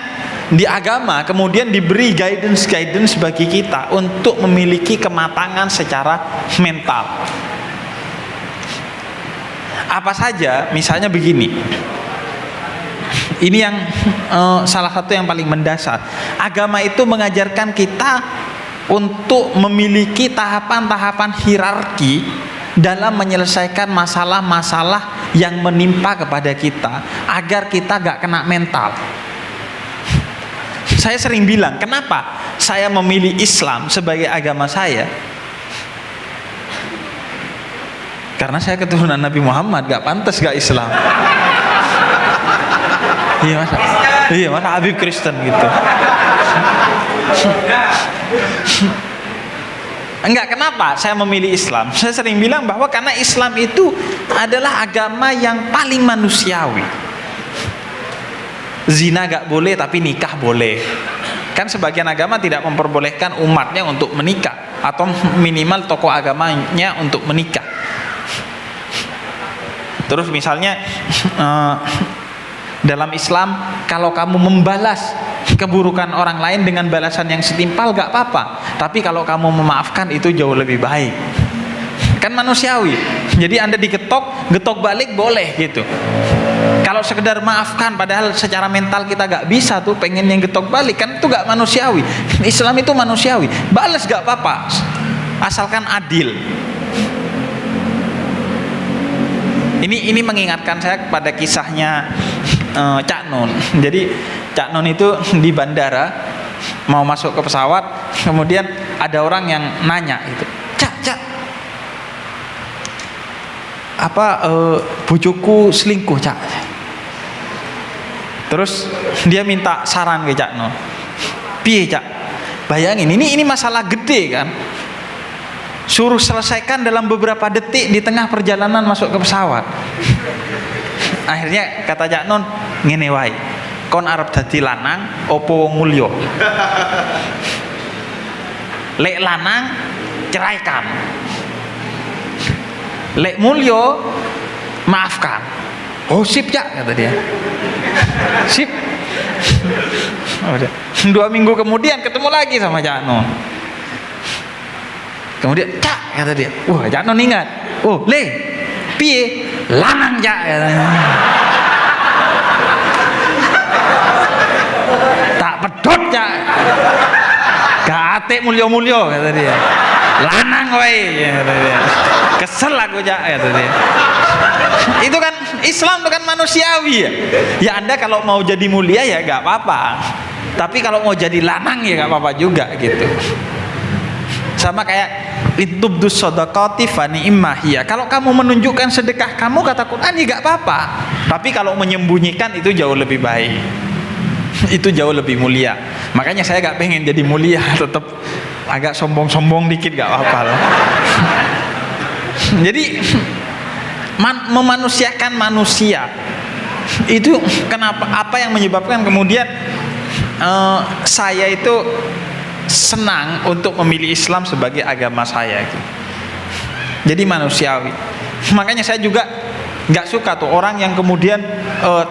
di agama kemudian diberi guidance bagi kita untuk memiliki kematangan secara mental. Apa saja? Misalnya begini. Ini yang salah satu yang paling mendasar. Agama itu mengajarkan kita untuk memiliki tahapan-tahapan hierarki dalam menyelesaikan masalah-masalah yang menimpa kepada kita agar kita gak kena mental. Saya sering bilang, kenapa saya memilih Islam sebagai agama saya? Karena saya keturunan Nabi Muhammad, gak pantas gak Islam. Iya masa Habib Kristen gitu. Enggak, kenapa saya memilih Islam? Saya sering bilang bahwa karena Islam itu adalah agama yang paling manusiawi. Zina gak boleh tapi nikah boleh. Kan sebagian agama tidak memperbolehkan umatnya untuk menikah, atau minimal tokoh agamanya untuk menikah. Terus misalnya dalam Islam, kalau kamu membalas keburukan orang lain dengan balasan yang setimpal gak apa-apa, tapi kalau kamu memaafkan itu jauh lebih baik. Kan manusiawi. Jadi Anda getok balik boleh gitu. Kalau sekedar maafkan padahal secara mental kita gak bisa tuh, pengen yang getok balik, kan itu gak manusiawi. Islam itu manusiawi. Balas gak apa-apa, asalkan adil. Ini mengingatkan saya kepada kisahnya Cak Nun. Jadi Cak Nun itu di bandara mau masuk ke pesawat, kemudian ada orang yang nanya itu, Cak, apa bojoku selingkuh Cak? Terus dia minta saran ke Cak Nun. Piye Cak? Bayangin ini masalah gede kan? Suruh selesaikan dalam beberapa detik di tengah perjalanan masuk ke pesawat. Akhirnya kata Cak Nun, ngene wae, kon arep dadi lanang opo wong mulya? Lek lanang ceraikan, lek mulya maafkan. Oh sip Cak, kata dia. Sip. 2 minggu kemudian ketemu lagi sama Cak Nun. Kemudian Cak, kata dia. Wah, Cak Nun ingat. Oh le, piye? Lanang Cak, katanya. Tak pedot Cak, gak atik mulya-mulya, kata dia. Lanang wae, kata dia. Kesel aku Cak, kata dia. Itu kan Islam itu kan manusiawi ya. Ya Anda kalau mau jadi mulia ya gak apa-apa, tapi kalau mau jadi lanang ya gak apa-apa juga gitu. Sama kayak intubdus shadaqati fa ni'mahiyya. Kalau kamu menunjukkan sedekah kamu, kata Quran, ya gak apa-apa. Tapi kalau menyembunyikan itu jauh lebih baik. Itu jauh lebih mulia. Makanya saya gak pengen jadi mulia, tetap agak sombong-sombong dikit gak apa-apa lah. Jadi memanusiakan manusia itu kenapa? Apa yang menyebabkan kemudian saya itu senang untuk memilih Islam sebagai agama saya gitu. Jadi manusiawi. Makanya saya juga nggak suka tuh orang yang kemudian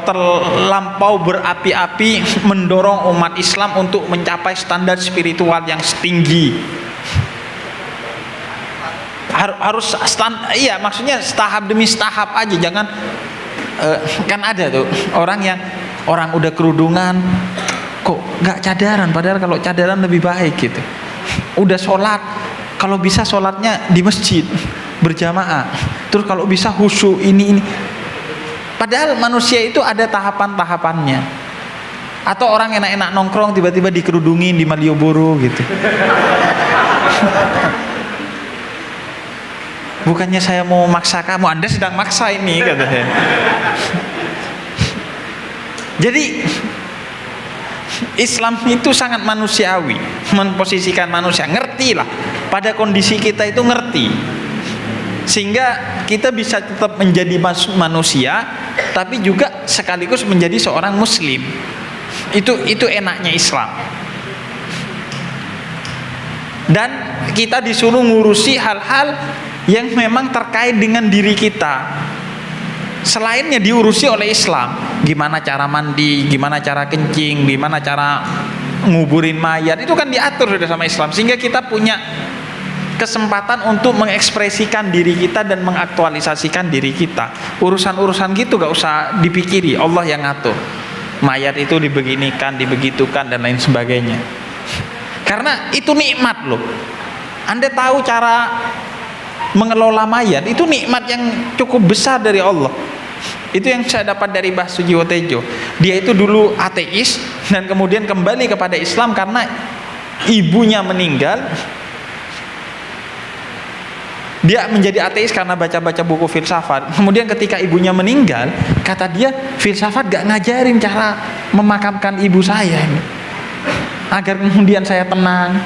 terlampau berapi-api mendorong umat Islam untuk mencapai standar spiritual yang tinggi. Harus iya, maksudnya setahap demi setahap aja, jangan kan ada tuh orang udah kerudungan kok nggak cadaran, padahal kalau cadaran lebih baik gitu. Udah sholat, kalau bisa sholatnya di masjid berjamaah, terus kalau bisa khusyuk ini. Padahal manusia itu ada tahapan-tahapannya. Atau orang enak-enak nongkrong tiba-tiba dikerudungin di Malioboro gitu. Bukannya saya mau maksa kamu, Anda sedang maksa ini katanya. Jadi Islam itu sangat manusiawi, memposisikan manusia, ngerti lah pada kondisi kita itu ngerti, sehingga kita bisa tetap menjadi manusia, tapi juga sekaligus menjadi seorang muslim. Itu enaknya Islam. Dan kita disuruh ngurusi hal-hal yang memang terkait dengan diri kita. Selainnya diurusi oleh Islam. Gimana cara mandi, gimana cara kencing, gimana cara nguburin mayat, itu kan diatur sudah sama Islam. Sehingga kita punya kesempatan untuk mengekspresikan diri kita dan mengaktualisasikan diri kita. Urusan-urusan gitu gak usah dipikiri, Allah yang ngatur. Mayat itu dibeginikan, dibegitukan dan lain sebagainya. Karena itu nikmat loh. Anda tahu cara mengelola mayat, itu nikmat yang cukup besar dari Allah. Itu yang saya dapat dari Mbah Sujiwo Tejo. Dia itu dulu ateis dan kemudian kembali kepada Islam karena ibunya meninggal. Dia menjadi ateis karena baca-baca buku filsafat. Kemudian ketika ibunya meninggal, kata dia, filsafat gak ngajarin cara memakamkan ibu saya ini, agar kemudian saya tenang,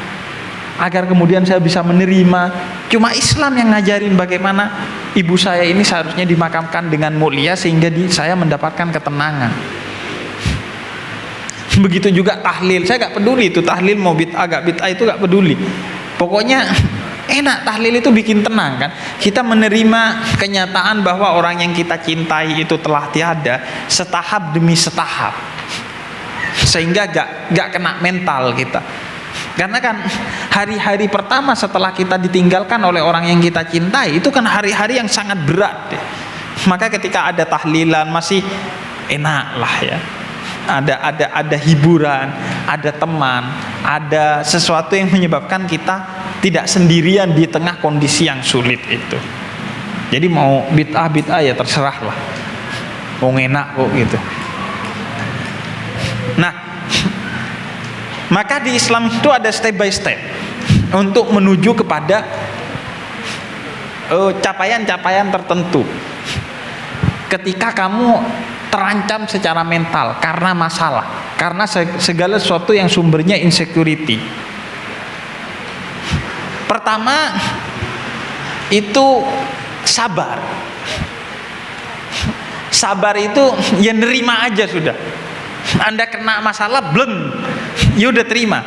agar kemudian saya bisa menerima. Cuma Islam yang ngajarin bagaimana ibu saya ini seharusnya dimakamkan dengan mulia sehingga saya mendapatkan ketenangan. Begitu juga tahlil, saya gak peduli itu tahlil mau bid'ah gak bid'ah, itu gak peduli. Pokoknya enak, tahlil itu bikin tenang kan. Kita menerima kenyataan bahwa orang yang kita cintai itu telah tiada, setahap demi setahap, sehingga gak kena mental kita. Karena kan hari-hari pertama setelah kita ditinggalkan oleh orang yang kita cintai, itu kan hari-hari yang sangat berat deh. Maka ketika ada tahlilan masih enak lah ya. Ada hiburan, ada teman, ada sesuatu yang menyebabkan kita tidak sendirian di tengah kondisi yang sulit itu. Jadi mau bid'ah ya terserah lah, mau enak kok gitu. Nah, maka di Islam itu ada step by step untuk menuju kepada capaian-capaian tertentu. Ketika kamu terancam secara mental karena masalah, karena segala sesuatu yang sumbernya insecurity. Pertama itu sabar. Sabar itu ya nerima aja sudah. Anda kena masalah bleng, ya udah terima.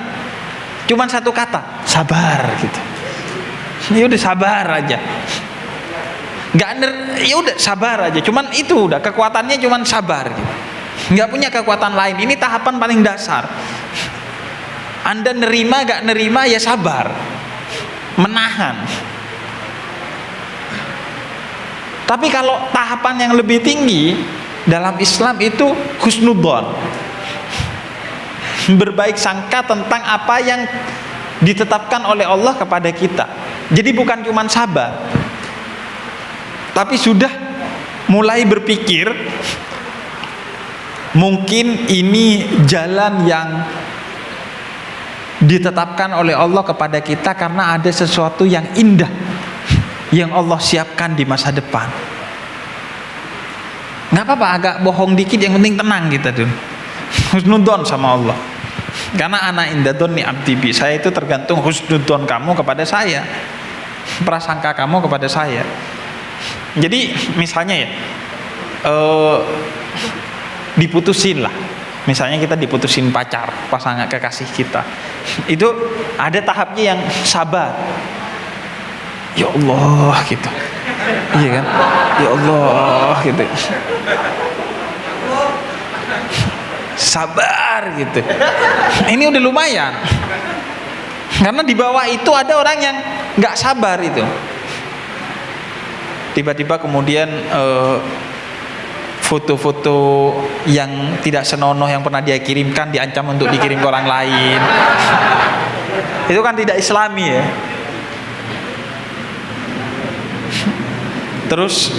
Cuman satu kata, sabar gitu. Ya udah sabar aja. Ya udah sabar aja. Cuman itu udah kekuatannya cuman sabar gitu. Nggak punya kekuatan lain. Ini tahapan paling dasar. Anda nerima gak nerima ya sabar. Menahan. Tapi kalau tahapan yang lebih tinggi dalam Islam itu husnudzon, berbaik sangka tentang apa yang ditetapkan oleh Allah kepada kita. Jadi bukan cuma sabar, tapi sudah mulai berpikir mungkin ini jalan yang ditetapkan oleh Allah kepada kita karena ada sesuatu yang indah yang Allah siapkan di masa depan. Nggak apa-apa agak bohong dikit, yang penting tenang kita tuh. Husnudzon sama Allah. Karena ana inda dzanni abdi bi, saya itu tergantung husnudzon kamu kepada saya, prasangka kamu kepada saya. Jadi misalnya ya diputusin lah, misalnya kita diputusin pacar, pasangan kekasih kita, itu ada tahapnya yang sabar. Ya Allah gitu, iya kan, ya Allah gitu, sabar gitu. Ini udah lumayan, karena di bawah itu ada orang yang nggak sabar itu. Tiba-tiba kemudian foto-foto yang tidak senonoh yang pernah dia kirimkan diancam untuk dikirim ke orang lain. Itu kan tidak Islami ya. Terus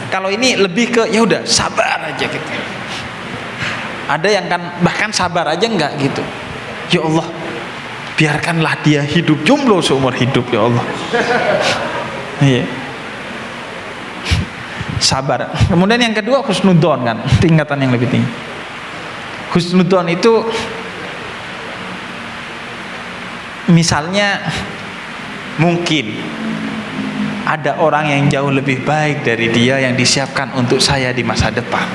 kalau ini lebih ke ya udah sabar aja gitu. Ada yang kan bahkan sabar aja enggak gitu. Ya Allah, biarkanlah dia hidup jomblo seumur hidup ya Allah. Iya. Sabar. Kemudian yang kedua husnudzon kan, tingkatan yang lebih tinggi. Husnudzon itu misalnya mungkin ada orang yang jauh lebih baik dari dia yang disiapkan untuk saya di masa depan.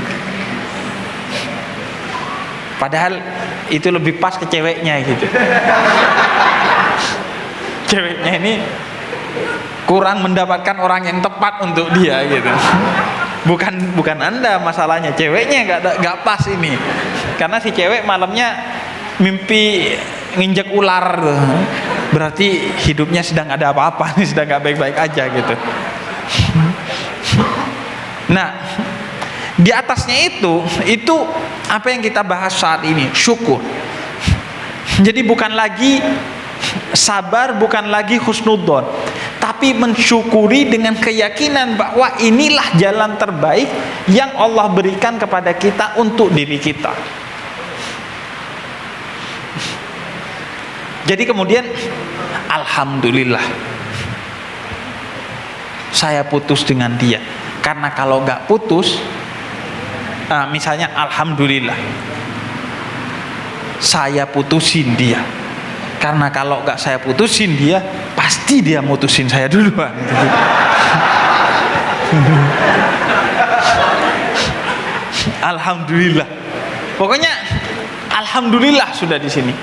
Padahal itu lebih pas ke ceweknya gitu. Ceweknya ini kurang mendapatkan orang yang tepat untuk dia gitu. Bukan Anda masalahnya, ceweknya nggak pas ini. Karena si cewek malamnya mimpi nginjek ular, berarti hidupnya sedang ada apa-apa, sedang nggak baik-baik aja gitu. Nah, di atasnya itu apa yang kita bahas saat ini, syukur. Jadi bukan lagi sabar, bukan lagi husnudzon, tapi mensyukuri dengan keyakinan bahwa inilah jalan terbaik yang Allah berikan kepada kita untuk diri kita. Jadi kemudian alhamdulillah saya putus dengan dia. Karena kalau gak putus, misalnya alhamdulillah saya putusin dia. Karena kalau gak saya putusin dia, pasti dia mutusin saya duluan. Alhamdulillah. Pokoknya alhamdulillah sudah di sini.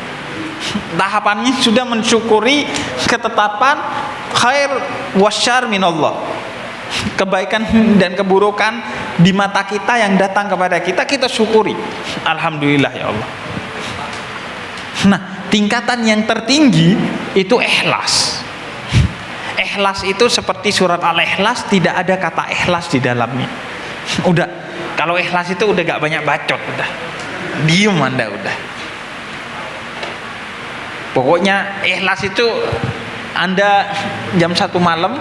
Tahapannya sudah mensyukuri ketetapan khair wasyar minallah. Kebaikan dan keburukan di mata kita yang datang kepada kita, kita syukuri. Alhamdulillah ya Allah. Nah, tingkatan yang tertinggi itu ikhlas. Ikhlas itu seperti surat Al-Ikhlas, tidak ada kata ikhlas di dalamnya. Udah, kalau ikhlas itu udah gak banyak bacot, udah diem Anda udah. Pokoknya ikhlas itu Anda jam 1 malam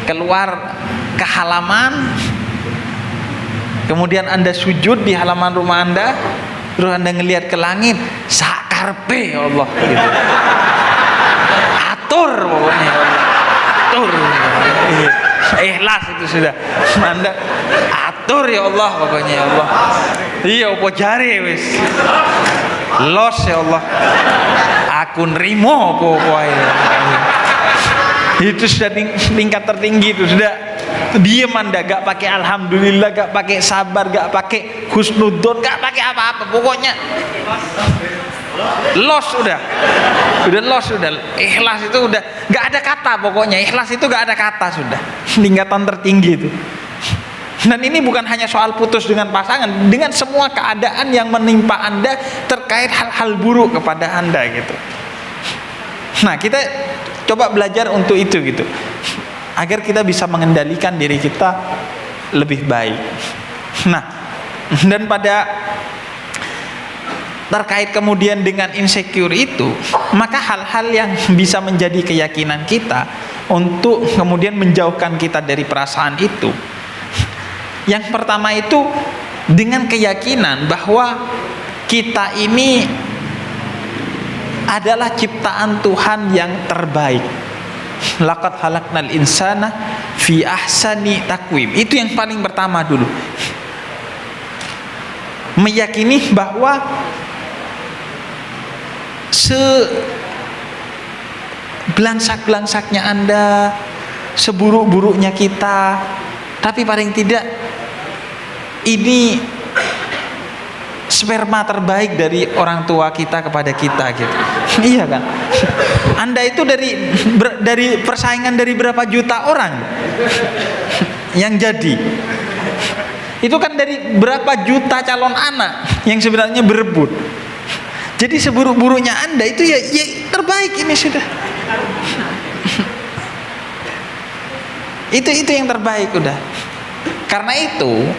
keluar ke halaman, kemudian Anda sujud di halaman rumah Anda, terus Anda ngelihat ke langit, sakarpe ya Allah gitu. Atur pokoknya ya Allah. Atur. Ikhlas itu sudah. Anda atur ya Allah pokoknya ya Allah. Iya opo jare wis. Los ya Allah. Aku nrimo pokoknya. Itu sudah tingkat tertinggi itu sudah. Diam Anda, gak pakai alhamdulillah, gak pakai sabar, gak pakai husnudzon, gak pakai apa-apa, pokoknya los udah los udah. Ikhlas itu udah gak ada kata, pokoknya ikhlas itu gak ada kata, sudah tingkatan tertinggi itu. Dan ini bukan hanya soal putus dengan pasangan, dengan semua keadaan yang menimpa Anda terkait hal-hal buruk kepada Anda gitu. Nah, kita coba belajar untuk itu gitu, agar kita bisa mengendalikan diri kita lebih baik. Nah, dan pada terkait kemudian dengan insecure itu, maka hal-hal yang bisa menjadi keyakinan kita untuk kemudian menjauhkan kita dari perasaan itu, yang pertama itu dengan keyakinan bahwa kita ini adalah ciptaan Tuhan yang terbaik. Laqad khalaqnal insana fi ahsani taqwim. Itu yang paling pertama dulu. Meyakini bahwa sebelangsak-belangsaknya Anda, seburuk-buruknya kita, tapi paling tidak ini sperma terbaik dari orang tua kita kepada kita gitu. Iya kan? Anda itu dari persaingan dari berapa juta orang yang jadi. Itu kan dari berapa juta calon anak yang sebenarnya berebut. Jadi seburuk-buruknya Anda itu ya terbaik ini sudah. Itu yang terbaik udah. Karena itu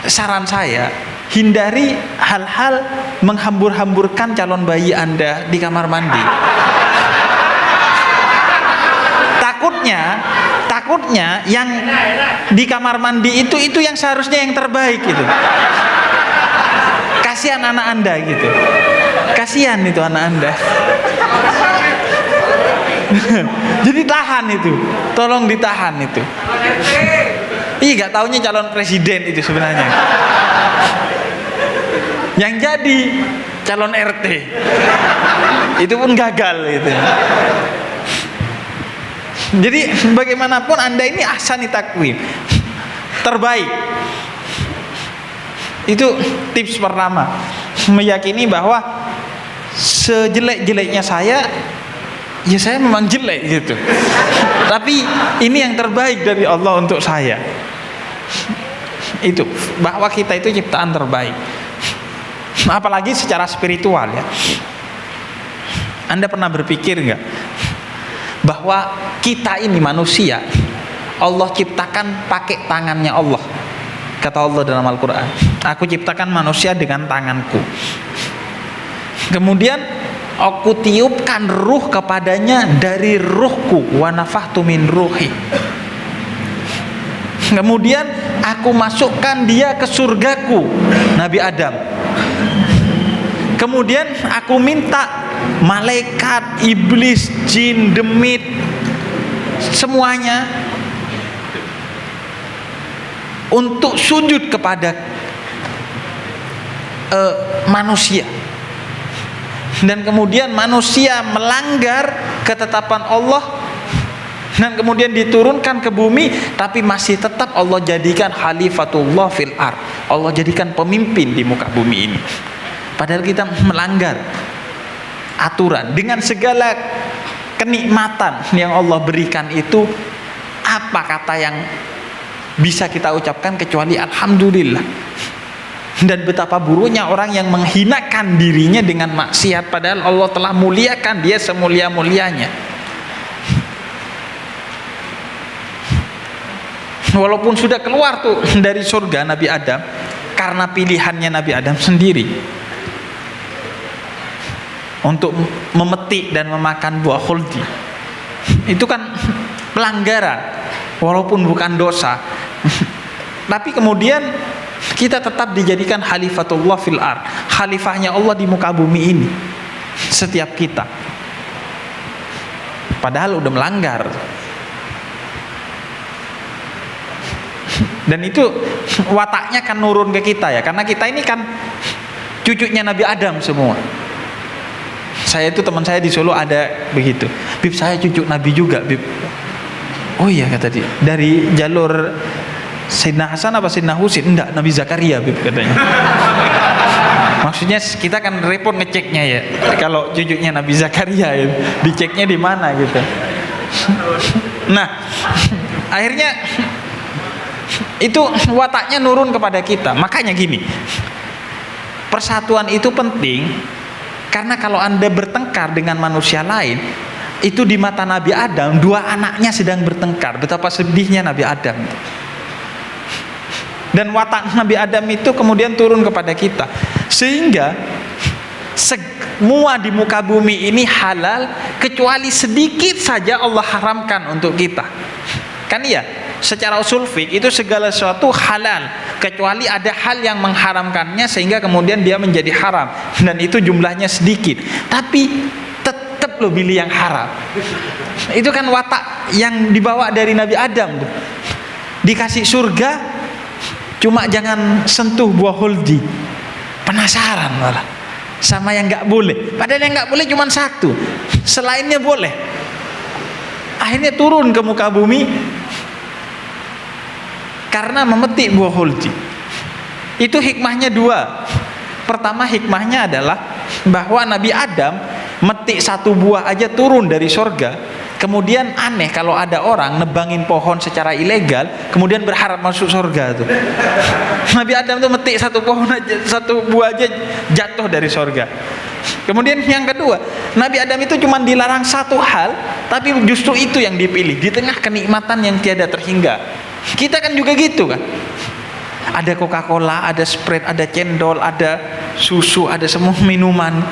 saran saya, hindari hal-hal menghambur-hamburkan calon bayi Anda di kamar mandi. Takutnya yang di kamar mandi itu yang seharusnya yang terbaik gitu. kasihan anak Anda gitu. Kasihan itu anak Anda. Jadi tahan itu, tolong ditahan itu. Gak taunya calon presiden itu sebenarnya. Yang jadi calon RT. Itu pun gagal gitu. Jadi bagaimanapun Anda ini ahsani takwim, terbaik. Itu tips pertama. Meyakini bahwa sejelek-jeleknya saya, ya saya memang jelek gitu. Tapi ini yang terbaik dari Allah untuk saya. Itu bahwa kita itu ciptaan terbaik. Apalagi secara spiritual ya. Anda pernah berpikir nggak bahwa kita ini manusia Allah ciptakan pakai tangannya Allah. Kata Allah dalam Al-Quran, aku ciptakan manusia dengan tanganku. Kemudian aku tiupkan ruh kepadanya dari ruhku, wa nafakhtu min ruhi. Kemudian aku masukkan dia ke surgaku, Nabi Adam. Kemudian aku minta malaikat, iblis, jin, demit, semuanya untuk sujud kepada manusia. Dan kemudian manusia melanggar ketetapan Allah, dan kemudian diturunkan ke bumi, tapi masih tetap Allah jadikan khalifatullah fil ard. Allah jadikan pemimpin di muka bumi ini. Padahal kita melanggar aturan. Dengan segala kenikmatan yang Allah berikan itu, apa kata yang bisa kita ucapkan kecuali alhamdulillah. Dan betapa buruknya orang yang menghinakan dirinya dengan maksiat, padahal Allah telah muliakan dia semulia-mulianya. Walaupun sudah keluar tuh dari surga Nabi Adam, karena pilihannya Nabi Adam sendiri untuk memetik dan memakan buah khuldi, itu kan pelanggaran walaupun bukan dosa. Tapi kemudian kita tetap dijadikan khalifatullah fil ard, khalifahnya Allah di muka bumi ini, setiap kita, padahal udah melanggar. Dan itu wataknya kan nurun ke kita ya, karena kita ini kan cucunya Nabi Adam semua. Saya itu, teman saya di Solo ada begitu, Bib saya cucu Nabi juga Bib. Oh iya kata dia, dari jalur Sayyidina Hasan apa Sayyidina Husin? Enggak, Nabi Zakaria Bib katanya. Maksudnya kita kan repot ngeceknya ya, kalau cucunya Nabi Zakaria ya, diceknya di mana gitu. Nah akhirnya itu wataknya nurun kepada kita. Makanya gini, persatuan itu penting, karena kalau Anda bertengkar dengan manusia lain, itu di mata Nabi Adam, dua anaknya sedang bertengkar. Betapa sedihnya Nabi Adam. Dan watak Nabi Adam itu kemudian turun kepada kita, sehingga semua di muka bumi ini halal, kecuali sedikit saja Allah haramkan untuk kita. Kan iya, secara usul fiqh itu segala sesuatu halal, kecuali ada hal yang mengharamkannya sehingga kemudian dia menjadi haram, dan itu jumlahnya sedikit, tapi tetap lo pilih yang haram. Itu kan watak yang dibawa dari Nabi Adam tuh. Dikasih surga, cuma jangan sentuh buah khuldi. Penasaran malah sama yang nggak boleh, padahal yang nggak boleh cuma satu, selainnya boleh. Akhirnya turun ke muka bumi karena memetik buah khuldi. Itu hikmahnya dua. Pertama, hikmahnya adalah bahwa Nabi Adam metik satu buah aja turun dari surga. Kemudian aneh kalau ada orang nebangin pohon secara ilegal kemudian berharap masuk surga tuh. Nabi Adam tuh metik satu pohon aja, satu buah aja jatuh dari surga. Kemudian yang kedua, Nabi Adam itu cuma dilarang satu hal, tapi justru itu yang dipilih di tengah kenikmatan yang tiada terhingga. Kita kan juga gitu kan. Ada Coca-Cola, ada Sprite, ada cendol, ada susu, ada semua minuman.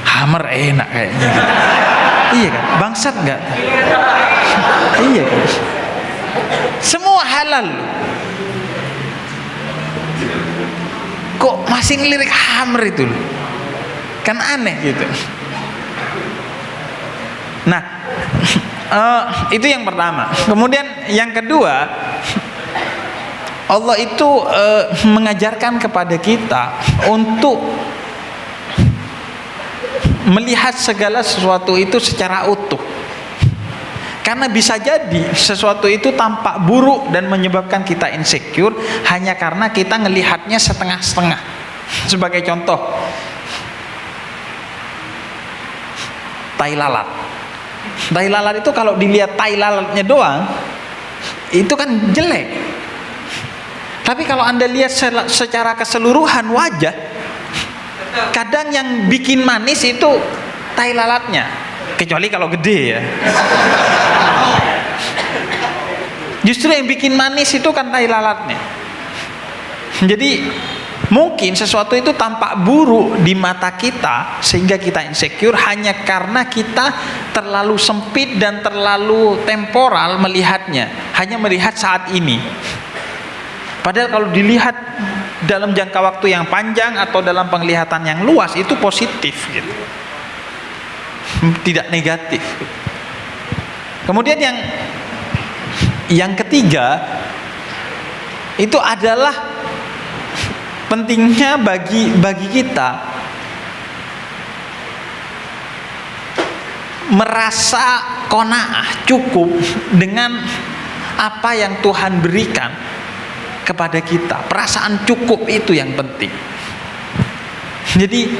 Hammer enak kayaknya. Iya kan? Bangsat enggak? Iya kan? Semua halal. kok masih ngelirik Hamr itu loh. Kan aneh gitu. Nah, itu yang pertama. Kemudian yang kedua, Allah itu mengajarkan kepada kita untuk melihat segala sesuatu itu secara utuh. Karena bisa jadi sesuatu itu tampak buruk dan menyebabkan kita insecure hanya karena kita ngelihatnya setengah-setengah. Sebagai contoh, tai lalat. Tai lalat itu kalau dilihat tai lalatnya doang, itu kan jelek. Tapi kalau Anda lihat secara keseluruhan wajah, kadang yang bikin manis itu tai lalatnya, kecuali kalau gede ya. Justru yang bikin manis itu kan tai lalatnya. Jadi mungkin sesuatu itu tampak buruk di mata kita sehingga kita insecure hanya karena kita terlalu sempit dan terlalu temporal melihatnya, hanya melihat saat ini. Padahal kalau dilihat dalam jangka waktu yang panjang atau dalam penglihatan yang luas itu positif gitu. Tidak negatif. Kemudian yang ketiga itu adalah pentingnya bagi kita merasa qanaah, cukup dengan apa yang Tuhan berikan kepada kita. Perasaan cukup itu yang penting. Jadi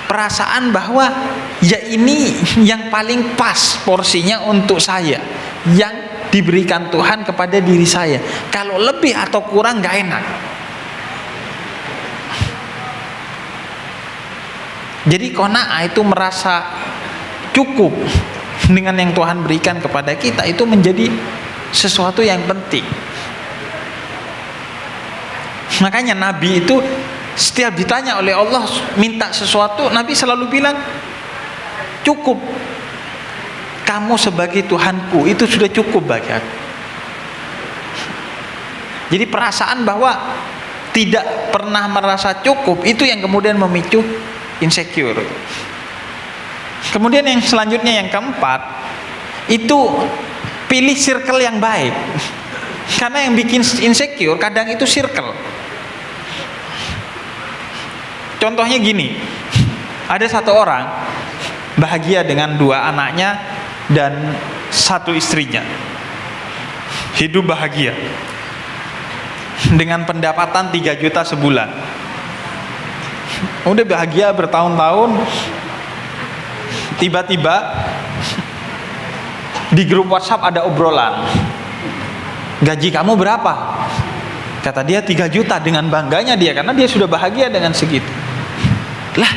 perasaan bahwa ya ini yang paling pas porsinya untuk saya, yang diberikan Tuhan kepada diri saya. Kalau lebih atau kurang gak enak. Jadi qanaah itu merasa cukup dengan yang Tuhan berikan kepada kita, itu menjadi sesuatu yang penting. Makanya Nabi itu setiap ditanya oleh Allah minta sesuatu, Nabi selalu bilang cukup. Kamu sebagai Tuhanku itu sudah cukup bagi aku. Jadi perasaan bahwa tidak pernah merasa cukup itu yang kemudian memicu insecure. Kemudian yang selanjutnya, yang keempat, itu pilih circle yang baik. Karena yang bikin insecure kadang itu circle. Contohnya gini, ada satu orang bahagia dengan 2 anaknya dan 1 istrinya, hidup bahagia dengan pendapatan 3 juta sebulan. Udah bahagia bertahun-tahun, tiba-tiba di grup WhatsApp ada obrolan, gaji kamu berapa? Kata dia 3 juta, dengan bangganya dia karena dia sudah bahagia dengan segitu. Lah,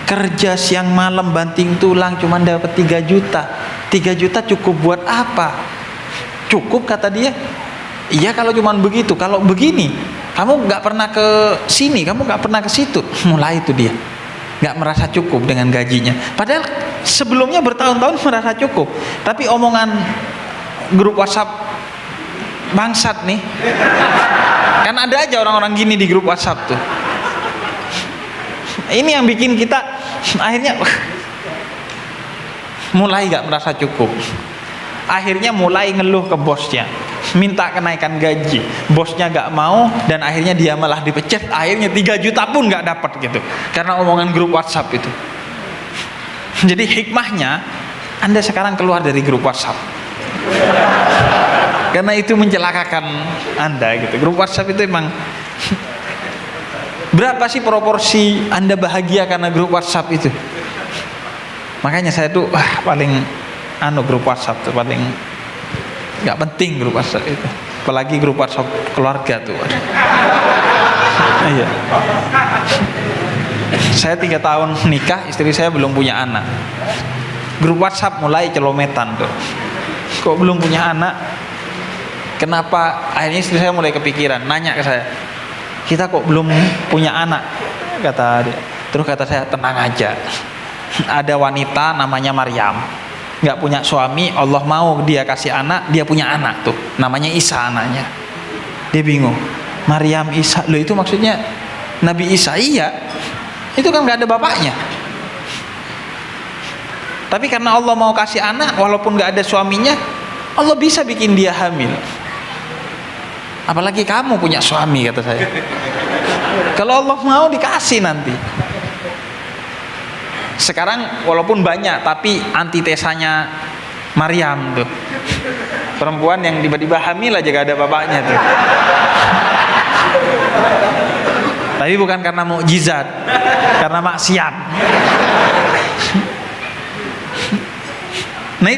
kerja siang malam banting tulang cuma dapat 3 juta. 3 juta cukup buat apa? Cukup kata dia. Iya kalau cuma begitu. Kalau begini, kamu nggak pernah ke sini, kamu nggak pernah ke situ. Mulai itu dia nggak merasa cukup dengan gajinya. Padahal sebelumnya bertahun-tahun merasa cukup. Tapi omongan grup WhatsApp bangsat nih. Kan ada aja orang-orang gini di grup WhatsApp tuh. Ini yang bikin kita akhirnya mulai gak merasa cukup. Akhirnya mulai ngeluh ke bosnya, minta kenaikan gaji. Bosnya gak mau dan akhirnya dia malah dipecat. Akhirnya 3 juta pun gak dapat gitu, karena omongan grup WhatsApp itu. Jadi hikmahnya, Anda sekarang keluar dari grup WhatsApp, karena itu mencelakakan Anda gitu. Grup WhatsApp itu emang berapa sih proporsi Anda bahagia karena grup WhatsApp itu? Makanya saya tuh paling grup WhatsApp tuh paling nggak penting grup WhatsApp itu. Apalagi grup WhatsApp keluarga tuh. Iya. Saya 3 tahun nikah, istri saya belum punya anak. Grup WhatsApp mulai celometan tuh. Kok belum punya anak? Kenapa? Akhirnya istri saya mulai kepikiran, nanya ke saya, kita kok belum punya anak? Kata dia. Terus kata saya, tenang aja. Ada wanita namanya Maryam, nggak punya suami, Allah mau dia kasih anak, dia punya anak tuh, namanya Isa anaknya. Dia bingung, Maryam, Isa. Loh itu maksudnya Nabi Isa? Iya, itu kan gak ada bapaknya. Tapi karena Allah mau kasih anak walaupun gak ada suaminya, Allah bisa bikin dia hamil. Apalagi kamu punya suami, kata saya. Kalau Allah mau dikasih nanti. Sekarang walaupun banyak, tapi antitesanya Maryam tuh, perempuan yang tiba-tiba hamil aja gak ada bapaknya tuh. Tapi bukan karena mukjizat, karena maksiat. Nah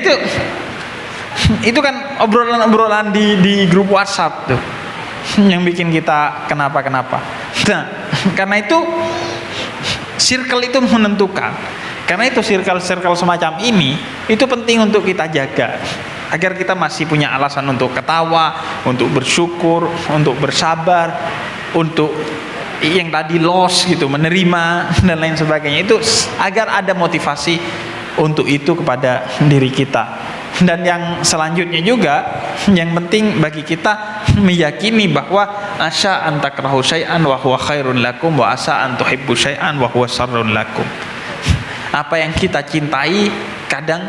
itu kan obrolan-obrolan di grup WhatsApp tuh yang bikin kita kenapa-kenapa. Nah, karena itu circle itu menentukan. Karena itu circle semacam ini itu penting untuk kita jaga agar kita masih punya alasan untuk ketawa, untuk bersyukur, untuk bersabar, untuk yang tadi loss gitu, menerima dan lain sebagainya. Itu agar ada motivasi untuk itu kepada diri kita. Dan yang selanjutnya juga yang penting bagi kita meyakini bahwa asa an takrahu syai'an wa huwa khairun lakum wa asa an tuhibbu syai'an wa huwa syarrun lakum. Apa yang kita cintai kadang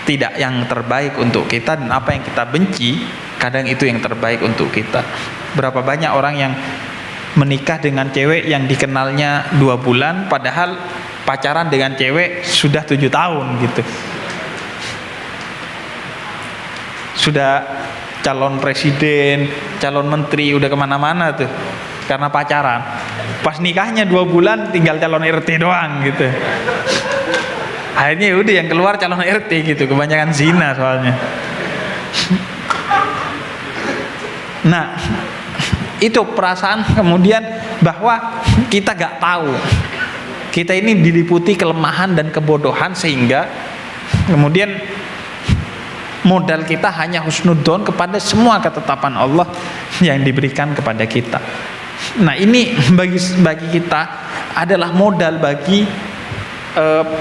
tidak yang terbaik untuk kita, dan apa yang kita benci kadang itu yang terbaik untuk kita. Berapa banyak orang yang menikah dengan cewek yang dikenalnya 2 bulan padahal pacaran dengan cewek sudah 7 tahun gitu. Sudah calon presiden, calon menteri, udah kemana-mana tuh karena pacaran. Pas nikahnya 2 bulan tinggal calon RT doang gitu. Akhirnya udah yang keluar calon RT gitu, kebanyakan zina soalnya. Nah, itu perasaan kemudian bahwa kita gak tahu, kita ini diliputi kelemahan dan kebodohan, sehingga kemudian modal kita hanya husnudzon kepada semua ketetapan Allah yang diberikan kepada kita. Nah ini bagi kita adalah modal bagi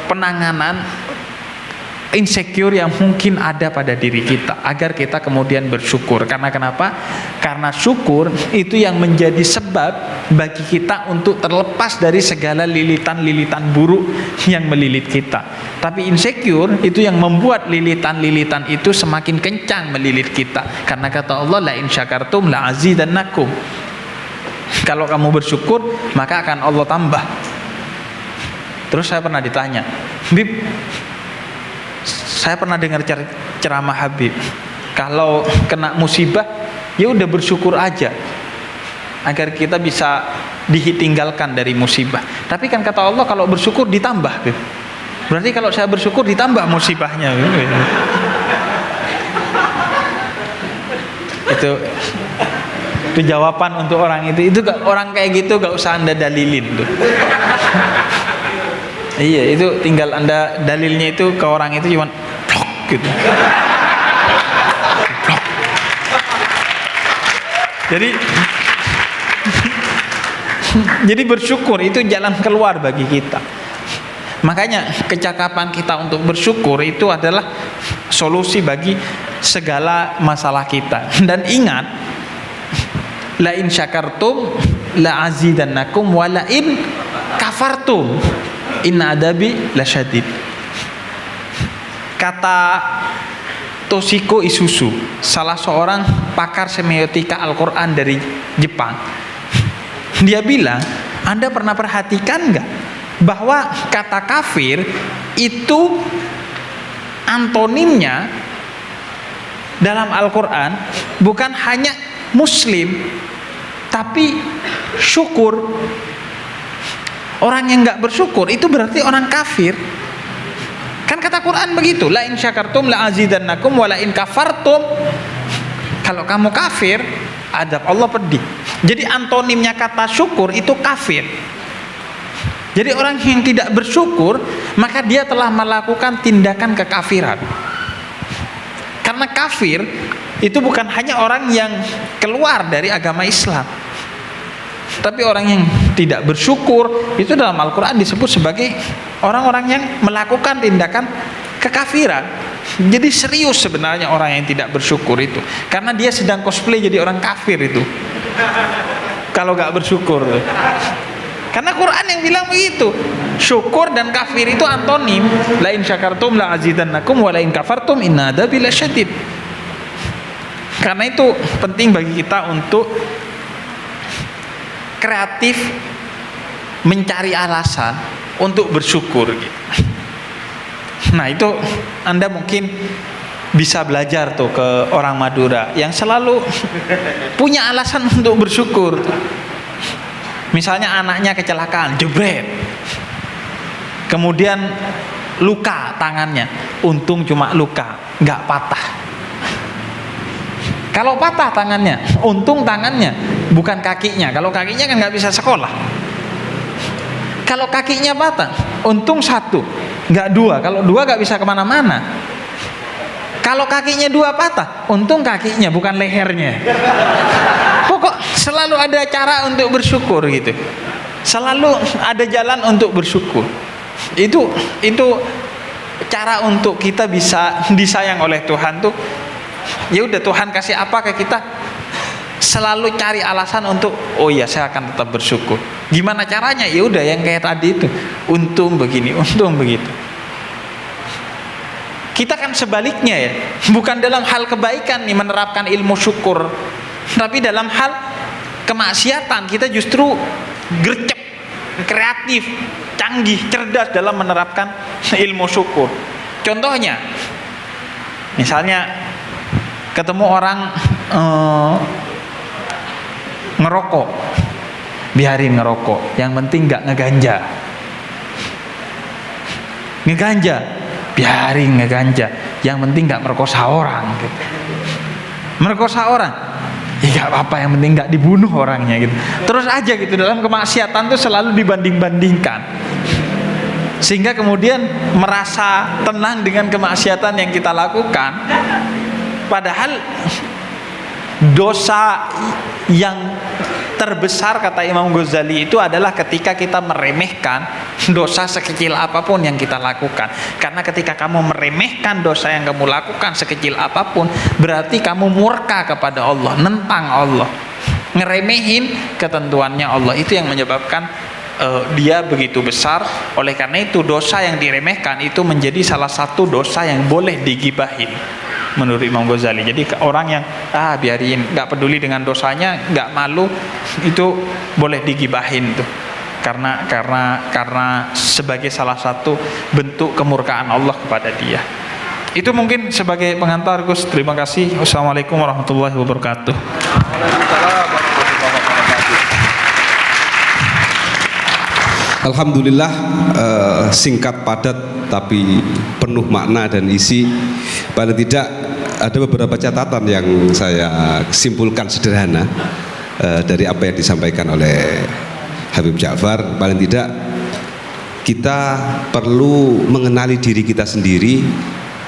penanganan insecure yang mungkin ada pada diri kita, agar kita kemudian bersyukur. Karena kenapa? Karena syukur itu yang menjadi sebab bagi kita untuk terlepas dari segala lilitan-lilitan buruk yang melilit kita. Tapi insecure itu yang membuat lilitan-lilitan itu semakin kencang melilit kita. Karena kata Allah, la in syakartum la azidannakum. Kalau kamu bersyukur maka akan Allah tambah. Terus saya pernah ditanya, Bib, saya pernah dengar ceramah Habib, kalau kena musibah ya udah bersyukur aja agar kita bisa ditinggalkan dari musibah. Tapi kan kata Allah kalau bersyukur ditambah, Bib. Berarti kalau saya bersyukur ditambah musibahnya, Bib. Itu jawaban untuk orang itu. Itu orang kayak gitu gak usah Anda dalilin tuh. Iya, itu tinggal Anda dalilnya itu ke orang itu cuma gitu. Jadi bersyukur itu jalan keluar bagi kita. Makanya kecakapan kita untuk bersyukur itu adalah solusi bagi segala masalah kita. Dan ingat, la in syakartum la azidannakum wa la in kafartum inna adabi lasyadid. Kata Toshiko Isuzu, salah seorang pakar semiotika Al-Quran dari Jepang, dia bilang, Anda pernah perhatikan nggak bahwa kata kafir itu antonimnya dalam Al-Quran bukan hanya muslim tapi syukur. Orang yang nggak bersyukur itu berarti orang kafir. Kan kata Quran begitu, la in syakartum la azidannakum wa la in kafartum. Kalau kamu kafir, adab Allah pedih. Jadi antonimnya kata syukur itu kafir. Jadi orang yang tidak bersyukur, maka dia telah melakukan tindakan kekafiran. Karena kafir itu bukan hanya orang yang keluar dari agama Islam, tapi orang yang tidak bersyukur itu dalam Al-Quran disebut sebagai orang-orang yang melakukan tindakan kekafiran. Jadi serius sebenarnya orang yang tidak bersyukur itu, karena dia sedang cosplay jadi orang kafir itu. kalau nggak bersyukur. Karena Quran yang bilang begitu. Syukur dan kafir itu antonim. La in syakartum la azidannakum wa la in kafartum inna adzabi lasyadid. Karena itu penting bagi kita untuk kreatif mencari alasan untuk bersyukur gitu. Nah, itu Anda mungkin bisa belajar tuh ke orang Madura yang selalu punya alasan untuk bersyukur. Misalnya anaknya kecelakaan, jebret. Kemudian luka tangannya, untung cuma luka, nggak patah. Kalau patah tangannya, untung tangannya, bukan kakinya. Kalau kakinya kan nggak bisa sekolah. Kalau kakinya patah, untung satu, nggak dua. Kalau dua nggak bisa kemana-mana. Kalau kakinya dua patah, untung kakinya bukan lehernya. Pokok selalu ada cara untuk bersyukur gitu. Selalu ada jalan untuk bersyukur. Itu cara untuk kita bisa disayang oleh Tuhan tuh. Ya udah, Tuhan kasih apa ke kita, selalu cari alasan untuk oh iya saya akan tetap bersyukur. Gimana caranya? Ya udah yang kayak tadi itu, untung begini, untung begitu. Kita kan sebaliknya ya, bukan dalam hal kebaikan nih menerapkan ilmu syukur, tapi dalam hal kemaksiatan kita justru gercep, kreatif, canggih, cerdas dalam menerapkan ilmu syukur. Contohnya, misalnya ketemu orang ngerokok, biarin ngerokok, yang penting nggak ngeganja. Ngeganja, biarin ngeganja, yang penting nggak merkosa orang gitu. Merkosa orang, ya nggak apa-apa, yang penting nggak dibunuh orangnya gitu. Terus aja gitu, dalam kemaksiatan tuh selalu dibanding-bandingkan, sehingga kemudian merasa tenang dengan kemaksiatan yang kita lakukan. Padahal dosa yang terbesar kata Imam Ghazali itu adalah ketika kita meremehkan dosa sekecil apapun yang kita lakukan. Karena ketika kamu meremehkan dosa yang kamu lakukan sekecil apapun, berarti kamu murka kepada Allah, nentang Allah, ngeremehin ketentuannya Allah. Itu yang menyebabkan dia begitu besar. Oleh karena itu dosa yang diremehkan itu menjadi salah satu dosa yang boleh digibahin menurut Imam Ghazali. Jadi orang yang biarin, nggak peduli dengan dosanya, nggak malu, itu boleh digibahin tuh. Karena sebagai salah satu bentuk kemurkaan Allah kepada dia. Itu mungkin sebagai pengantar, Gus. Terima kasih. Wassalamualaikum warahmatullahi wabarakatuh. Alhamdulillah, singkat padat tapi penuh makna dan isi. Paling tidak ada beberapa catatan yang saya simpulkan sederhana dari apa yang disampaikan oleh Habib Ja'far. Paling tidak kita perlu mengenali diri kita sendiri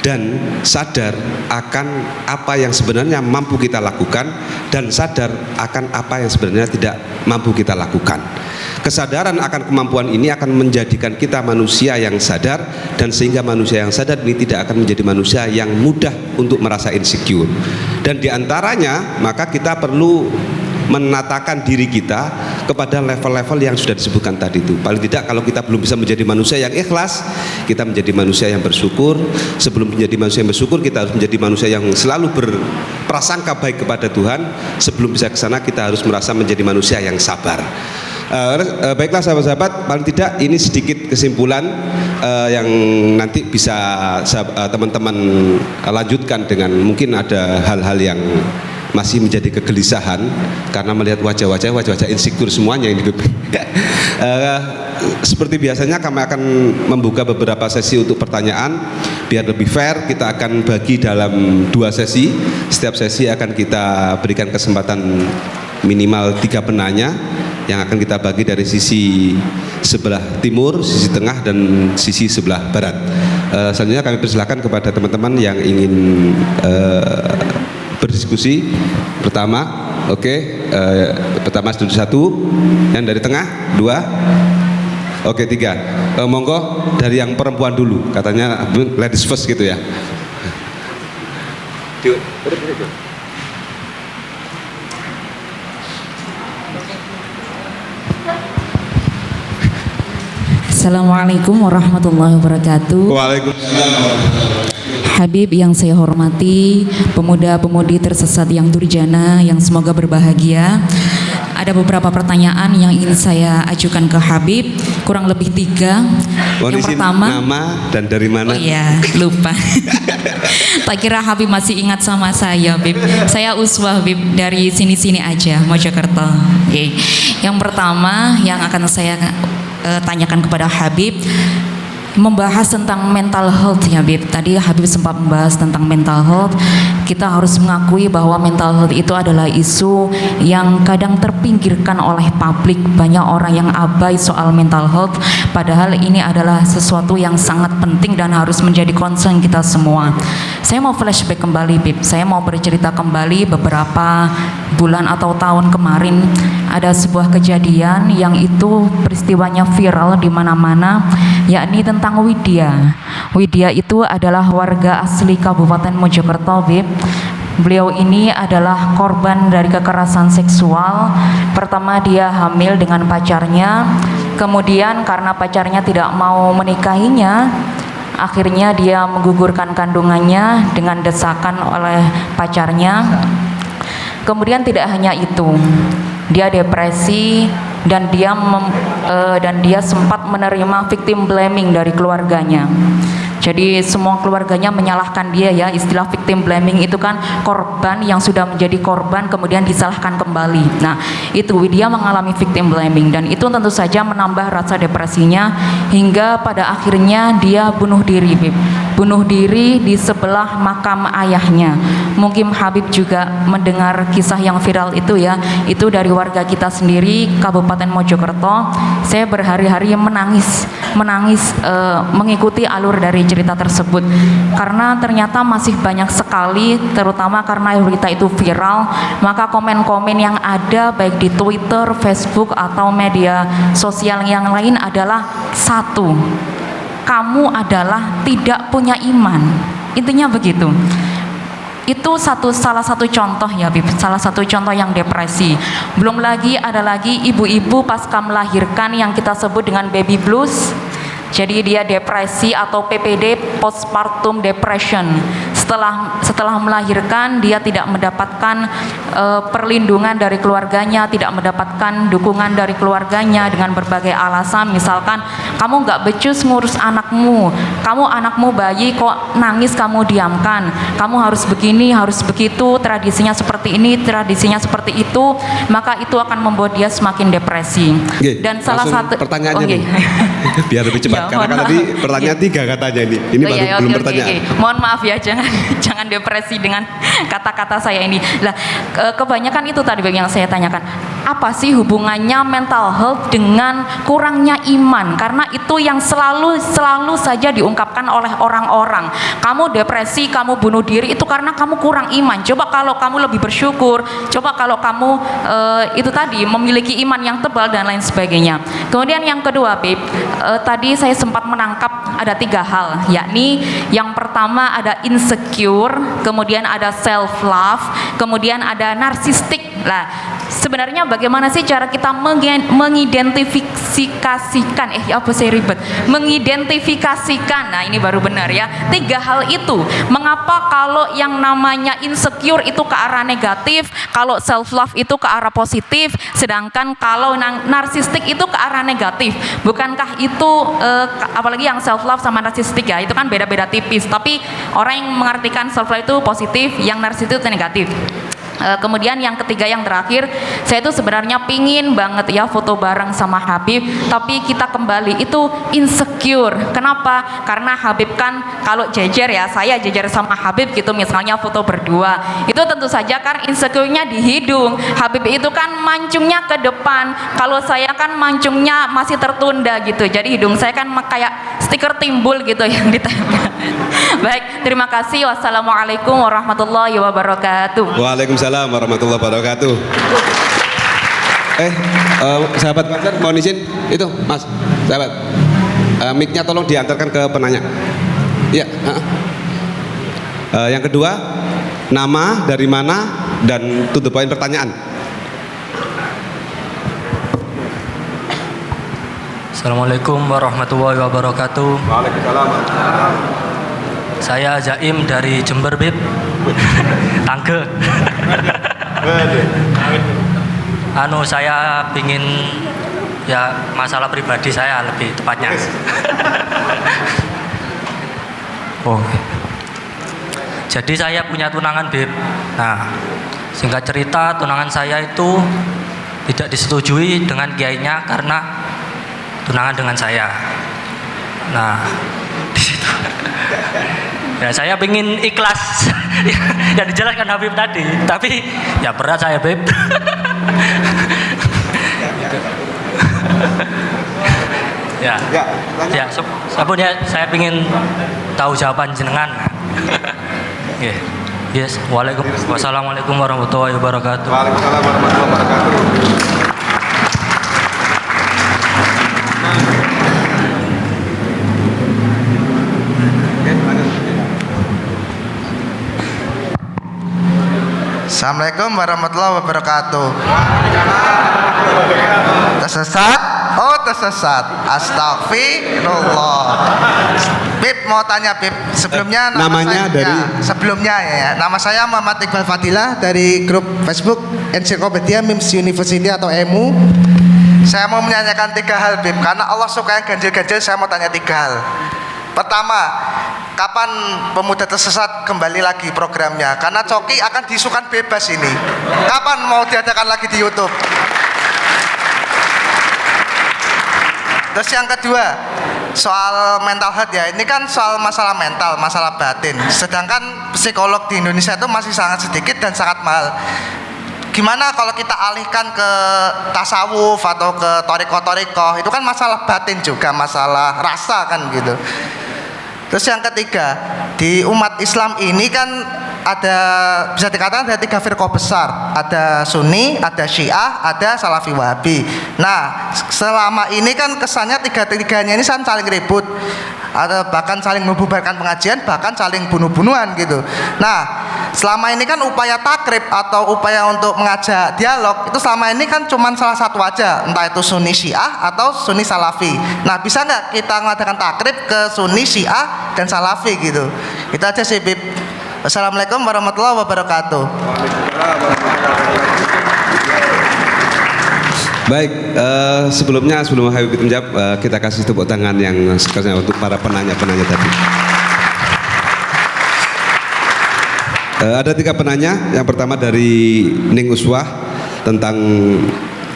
dan sadar akan apa yang sebenarnya mampu kita lakukan dan sadar akan apa yang sebenarnya tidak mampu kita lakukan. Kesadaran akan kemampuan ini akan menjadikan kita manusia yang sadar, dan sehingga manusia yang sadar ini tidak akan menjadi manusia yang mudah untuk merasa insecure. Dan diantaranya maka kita perlu menatakan diri kita kepada level-level yang sudah disebutkan tadi itu. Paling tidak kalau kita belum bisa menjadi manusia yang ikhlas, kita menjadi manusia yang bersyukur. Sebelum menjadi manusia yang bersyukur, kita harus menjadi manusia yang selalu berprasangka baik kepada Tuhan. Sebelum bisa ke sana, kita harus merasa menjadi manusia yang sabar. Baiklah sahabat-sahabat, paling tidak ini sedikit kesimpulan yang nanti bisa teman-teman lanjutkan dengan mungkin ada hal-hal yang masih menjadi kegelisahan karena melihat wajah-wajah insecure semuanya ini. Seperti biasanya kami akan membuka beberapa sesi untuk pertanyaan. Biar lebih fair, kita akan bagi dalam 2 sesi. Setiap sesi akan kita berikan kesempatan minimal 3 penanya yang akan kita bagi dari sisi sebelah timur, sisi tengah, dan sisi sebelah barat. Selanjutnya kami persilakan kepada teman-teman yang ingin berdiskusi. Pertama, pertama studi 1, yang dari tengah 2, 3. Monggo dari yang perempuan dulu, katanya ladies first gitu ya. Assalamualaikum warahmatullahi wabarakatuh. Waalaikumsalam. Habib yang saya hormati, pemuda-pemudi tersesat yang durjana yang semoga berbahagia. Ada beberapa pertanyaan yang ingin saya ajukan ke Habib, kurang lebih 3. Mohon Yang izin, pertama, nama dan dari mana? oh iya, lupa. Tak kira Habib masih ingat sama saya, Habib. Saya Uswah, Habib, dari sini-sini aja, Mojokerto. Oke. Yang pertama yang akan saya tanyakan kepada Habib, membahas tentang mental health ya, Habib. Tadi Habib sempat membahas tentang mental health. Kita harus mengakui bahwa mental health itu adalah isu yang kadang terpinggirkan oleh publik. Banyak orang yang abai soal mental health, padahal ini adalah sesuatu yang sangat penting dan harus menjadi concern kita semua. Saya mau flashback kembali, Bib. Saya mau bercerita kembali beberapa bulan atau tahun kemarin. Ada sebuah kejadian yang itu peristiwanya viral di mana-mana, yakni tentang Widya. Widya itu adalah warga asli Kabupaten Mojokerto, Bib. Beliau ini adalah korban dari kekerasan seksual. Pertama dia hamil dengan pacarnya, kemudian karena pacarnya tidak mau menikahinya, akhirnya dia menggugurkan kandungannya dengan desakan oleh pacarnya. Kemudian tidak hanya itu, dia depresi dan dia sempat menerima victim blaming dari keluarganya. Jadi semua keluarganya menyalahkan dia ya, istilah victim blaming itu kan korban yang sudah menjadi korban kemudian disalahkan kembali. Nah itu Widya mengalami victim blaming dan itu tentu saja menambah rasa depresinya hingga pada akhirnya dia bunuh diri, Bib. Bunuh diri di sebelah makam ayahnya. Mungkin Habib juga mendengar kisah yang viral itu ya, itu dari warga kita sendiri Kabupaten Mojokerto. Saya berhari-hari menangis mengikuti alur dari cerita tersebut karena ternyata masih banyak sekali, terutama karena berita itu viral, maka komen-komen yang ada baik di Twitter, Facebook atau media sosial yang lain adalah satu, kamu adalah tidak punya iman. Intinya begitu. Itu salah satu contoh ya, Bib. Salah satu contoh yang depresi. Belum lagi ada lagi ibu-ibu pasca melahirkan yang kita sebut dengan baby blues. Jadi dia depresi atau PPD, postpartum depression. Setelah melahirkan dia tidak mendapatkan perlindungan dari keluarganya, tidak mendapatkan dukungan dari keluarganya dengan berbagai alasan. Misalkan kamu nggak becus ngurus anakmu, anakmu bayi kok nangis kamu diamkan, kamu harus begini, harus begitu, tradisinya seperti ini, tradisinya seperti itu, maka itu akan membuat dia semakin depresi. Oke, dan salah satu pertanyaannya nih, okay. biar lebih cepat. Ya, Karena kan tadi pertanyaan 3 katanya ini. Ini baru belum pertanyaan. Mohon maaf ya, jangan depresi dengan kata-kata saya ini. Lah, kebanyakan itu tadi yang saya tanyakan. Apa sih hubungannya mental health dengan kurangnya iman? Karena itu yang selalu saja diungkapkan oleh orang-orang. Kamu depresi, kamu bunuh diri itu karena kamu kurang iman. Coba kalau kamu lebih bersyukur, coba kalau kamu itu tadi memiliki iman yang tebal dan lain sebagainya. Kemudian yang kedua, Bib, tadi saya sempat menangkap ada 3 hal, yakni yang pertama ada insecure, kemudian ada self love, kemudian ada narsistik. Lah, sebenarnya bagaimana sih cara kita mengidentifikasikan mengidentifikasikan, nah ini baru benar ya, 3 hal itu. Mengapa kalau yang namanya insecure itu ke arah negatif, kalau self love itu ke arah positif, sedangkan kalau narsistik itu ke arah negatif? Bukankah itu apalagi yang self love sama narsistik ya, itu kan beda-beda tipis, tapi orang yang mengartikan self love itu positif, yang narsistik itu negatif. Kemudian yang ketiga, yang terakhir, saya itu sebenarnya pingin banget ya foto bareng sama Habib, tapi kita kembali itu insecure. Kenapa? Karena Habib kan kalau jejer ya, saya jejer sama Habib gitu, misalnya foto berdua, itu tentu saja kan insecure-nya di hidung. Habib itu kan mancungnya ke depan, kalau saya kan mancungnya masih tertunda gitu, jadi hidung saya kan kayak stiker timbul gitu yang ditempel. Baik, terima kasih. Wassalamualaikum warahmatullahi wabarakatuh. Waalaikumsalam warahmatullahi wabarakatuh. Sahabat Banser, mohon izin itu, Mas, sahabat, mic-nya tolong diantarkan ke penanya. Iya. Yang kedua, nama, dari mana, dan to the point pertanyaan. Assalamualaikum warahmatullahi wabarakatuh. Waalaikumsalam. Saya Zaim dari Jember, Bib. Tangge. Saya pingin ya masalah pribadi saya lebih tepatnya. Oh. Jadi saya punya tunangan, Bib. Nah, singkat cerita tunangan saya itu tidak disetujui dengan kiainya karena tunangan dengan saya. Nah, di situ. Ya saya pingin ikhlas yang dijelaskan Habib tadi, tapi ya berat saya, Beb. Ya, sabun ya, saya pingin tahu jawaban jenengan. Yes, wassalamualaikum warahmatullahi wabarakatuh. Waalaikumsalam warahmatullahi wabarakatuh. Assalamualaikum warahmatullahi wabarakatuh. Tersesat? Oh tersesat. Astagfirullah. Bib mau tanya Bib. Sebelumnya Namanya dari? Sebelumnya ya. Nama saya Muhammad Iqbal Fadilah dari grup Facebook Encyclopedia Mims University atau EMU. Saya mau menanyakan 3 hal Bib. Karena Allah suka yang ganjil-ganjil, saya mau tanya 3 hal. Pertama, kapan pemuda tersesat kembali lagi programnya? Karena Coki akan diisukan bebas ini. Kapan mau diadakan lagi di YouTube? Terus yang kedua, soal mental health ya. Ini kan soal masalah mental, masalah batin. Sedangkan psikolog di Indonesia itu masih sangat sedikit dan sangat mahal. Gimana kalau kita alihkan ke tasawuf atau ke toriko-toriko? Itu kan masalah batin juga, masalah rasa kan gitu. Terus yang ketiga, di umat Islam ini kan ada, bisa dikatakan ada 3 firqah besar. Ada Sunni, ada Syiah, ada Salafi Wahabi. Nah, selama ini kan kesannya 3-3-nya ini saling ribut. Ada bahkan saling membubarkan pengajian, bahkan saling bunuh-bunuhan gitu. Nah, selama ini kan upaya takrib atau upaya untuk mengajak dialog itu selama ini kan cuma salah satu aja, entah itu Sunni Syiah atau Sunni Salafi. Nah, bisa nggak kita mengadakan takrib ke Sunni Syiah dan Salafi gitu? Itu aja sih, Bib. Assalamualaikum warahmatullahi wabarakatuh. Baik, sebelum Habib menjawab, kita kasih tepuk tangan yang sekalian untuk para penanya-penanya tadi. Ada 3 penanya. Yang pertama dari Ning Uswah tentang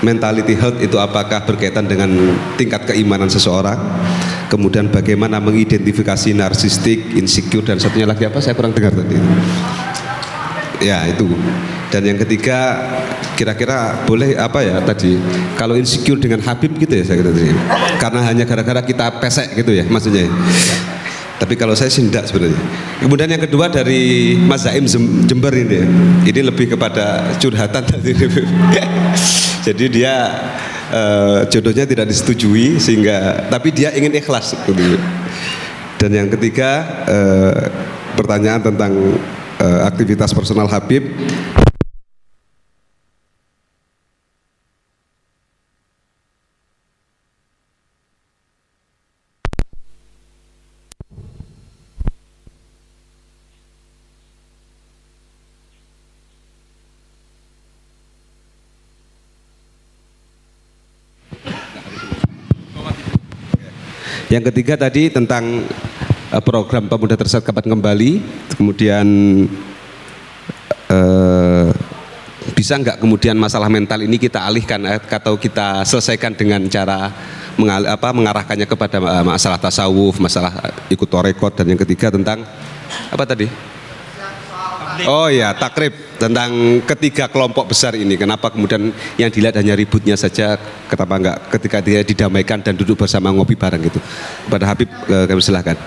mentality health itu apakah berkaitan dengan tingkat keimanan seseorang. Kemudian bagaimana mengidentifikasi narsistik, insecure, dan satunya lagi apa? Saya kurang dengar tadi. Ya itu. Dan yang ketiga, kira-kira boleh apa ya tadi? Kalau insecure dengan Habib gitu ya saya kira tadi. Karena hanya gara-gara kita pesek gitu ya maksudnya. Tapi kalau saya sih enggak sebenarnya. Kemudian yang kedua dari Mas Zaim Jember ini ya. Ini lebih kepada curhatan tadi. Jadi dia jodohnya tidak disetujui sehingga tapi dia ingin ikhlas gitu. Dan yang ketiga pertanyaan tentang aktivitas personal Habib. Yang ketiga tadi tentang program pemuda tersesat kapan kembali, kemudian bisa nggak kemudian masalah mental ini kita alihkan atau kita selesaikan dengan cara mengarahkannya kepada masalah tasawuf, masalah ikut torekot, dan yang ketiga tentang apa tadi? Oh ya, takrib, tentang ketiga kelompok besar ini. Kenapa kemudian yang dilihat hanya ributnya saja, kenapa enggak ketika dia didamaikan dan duduk bersama ngopi bareng gitu. Pada Habib kami silahkan.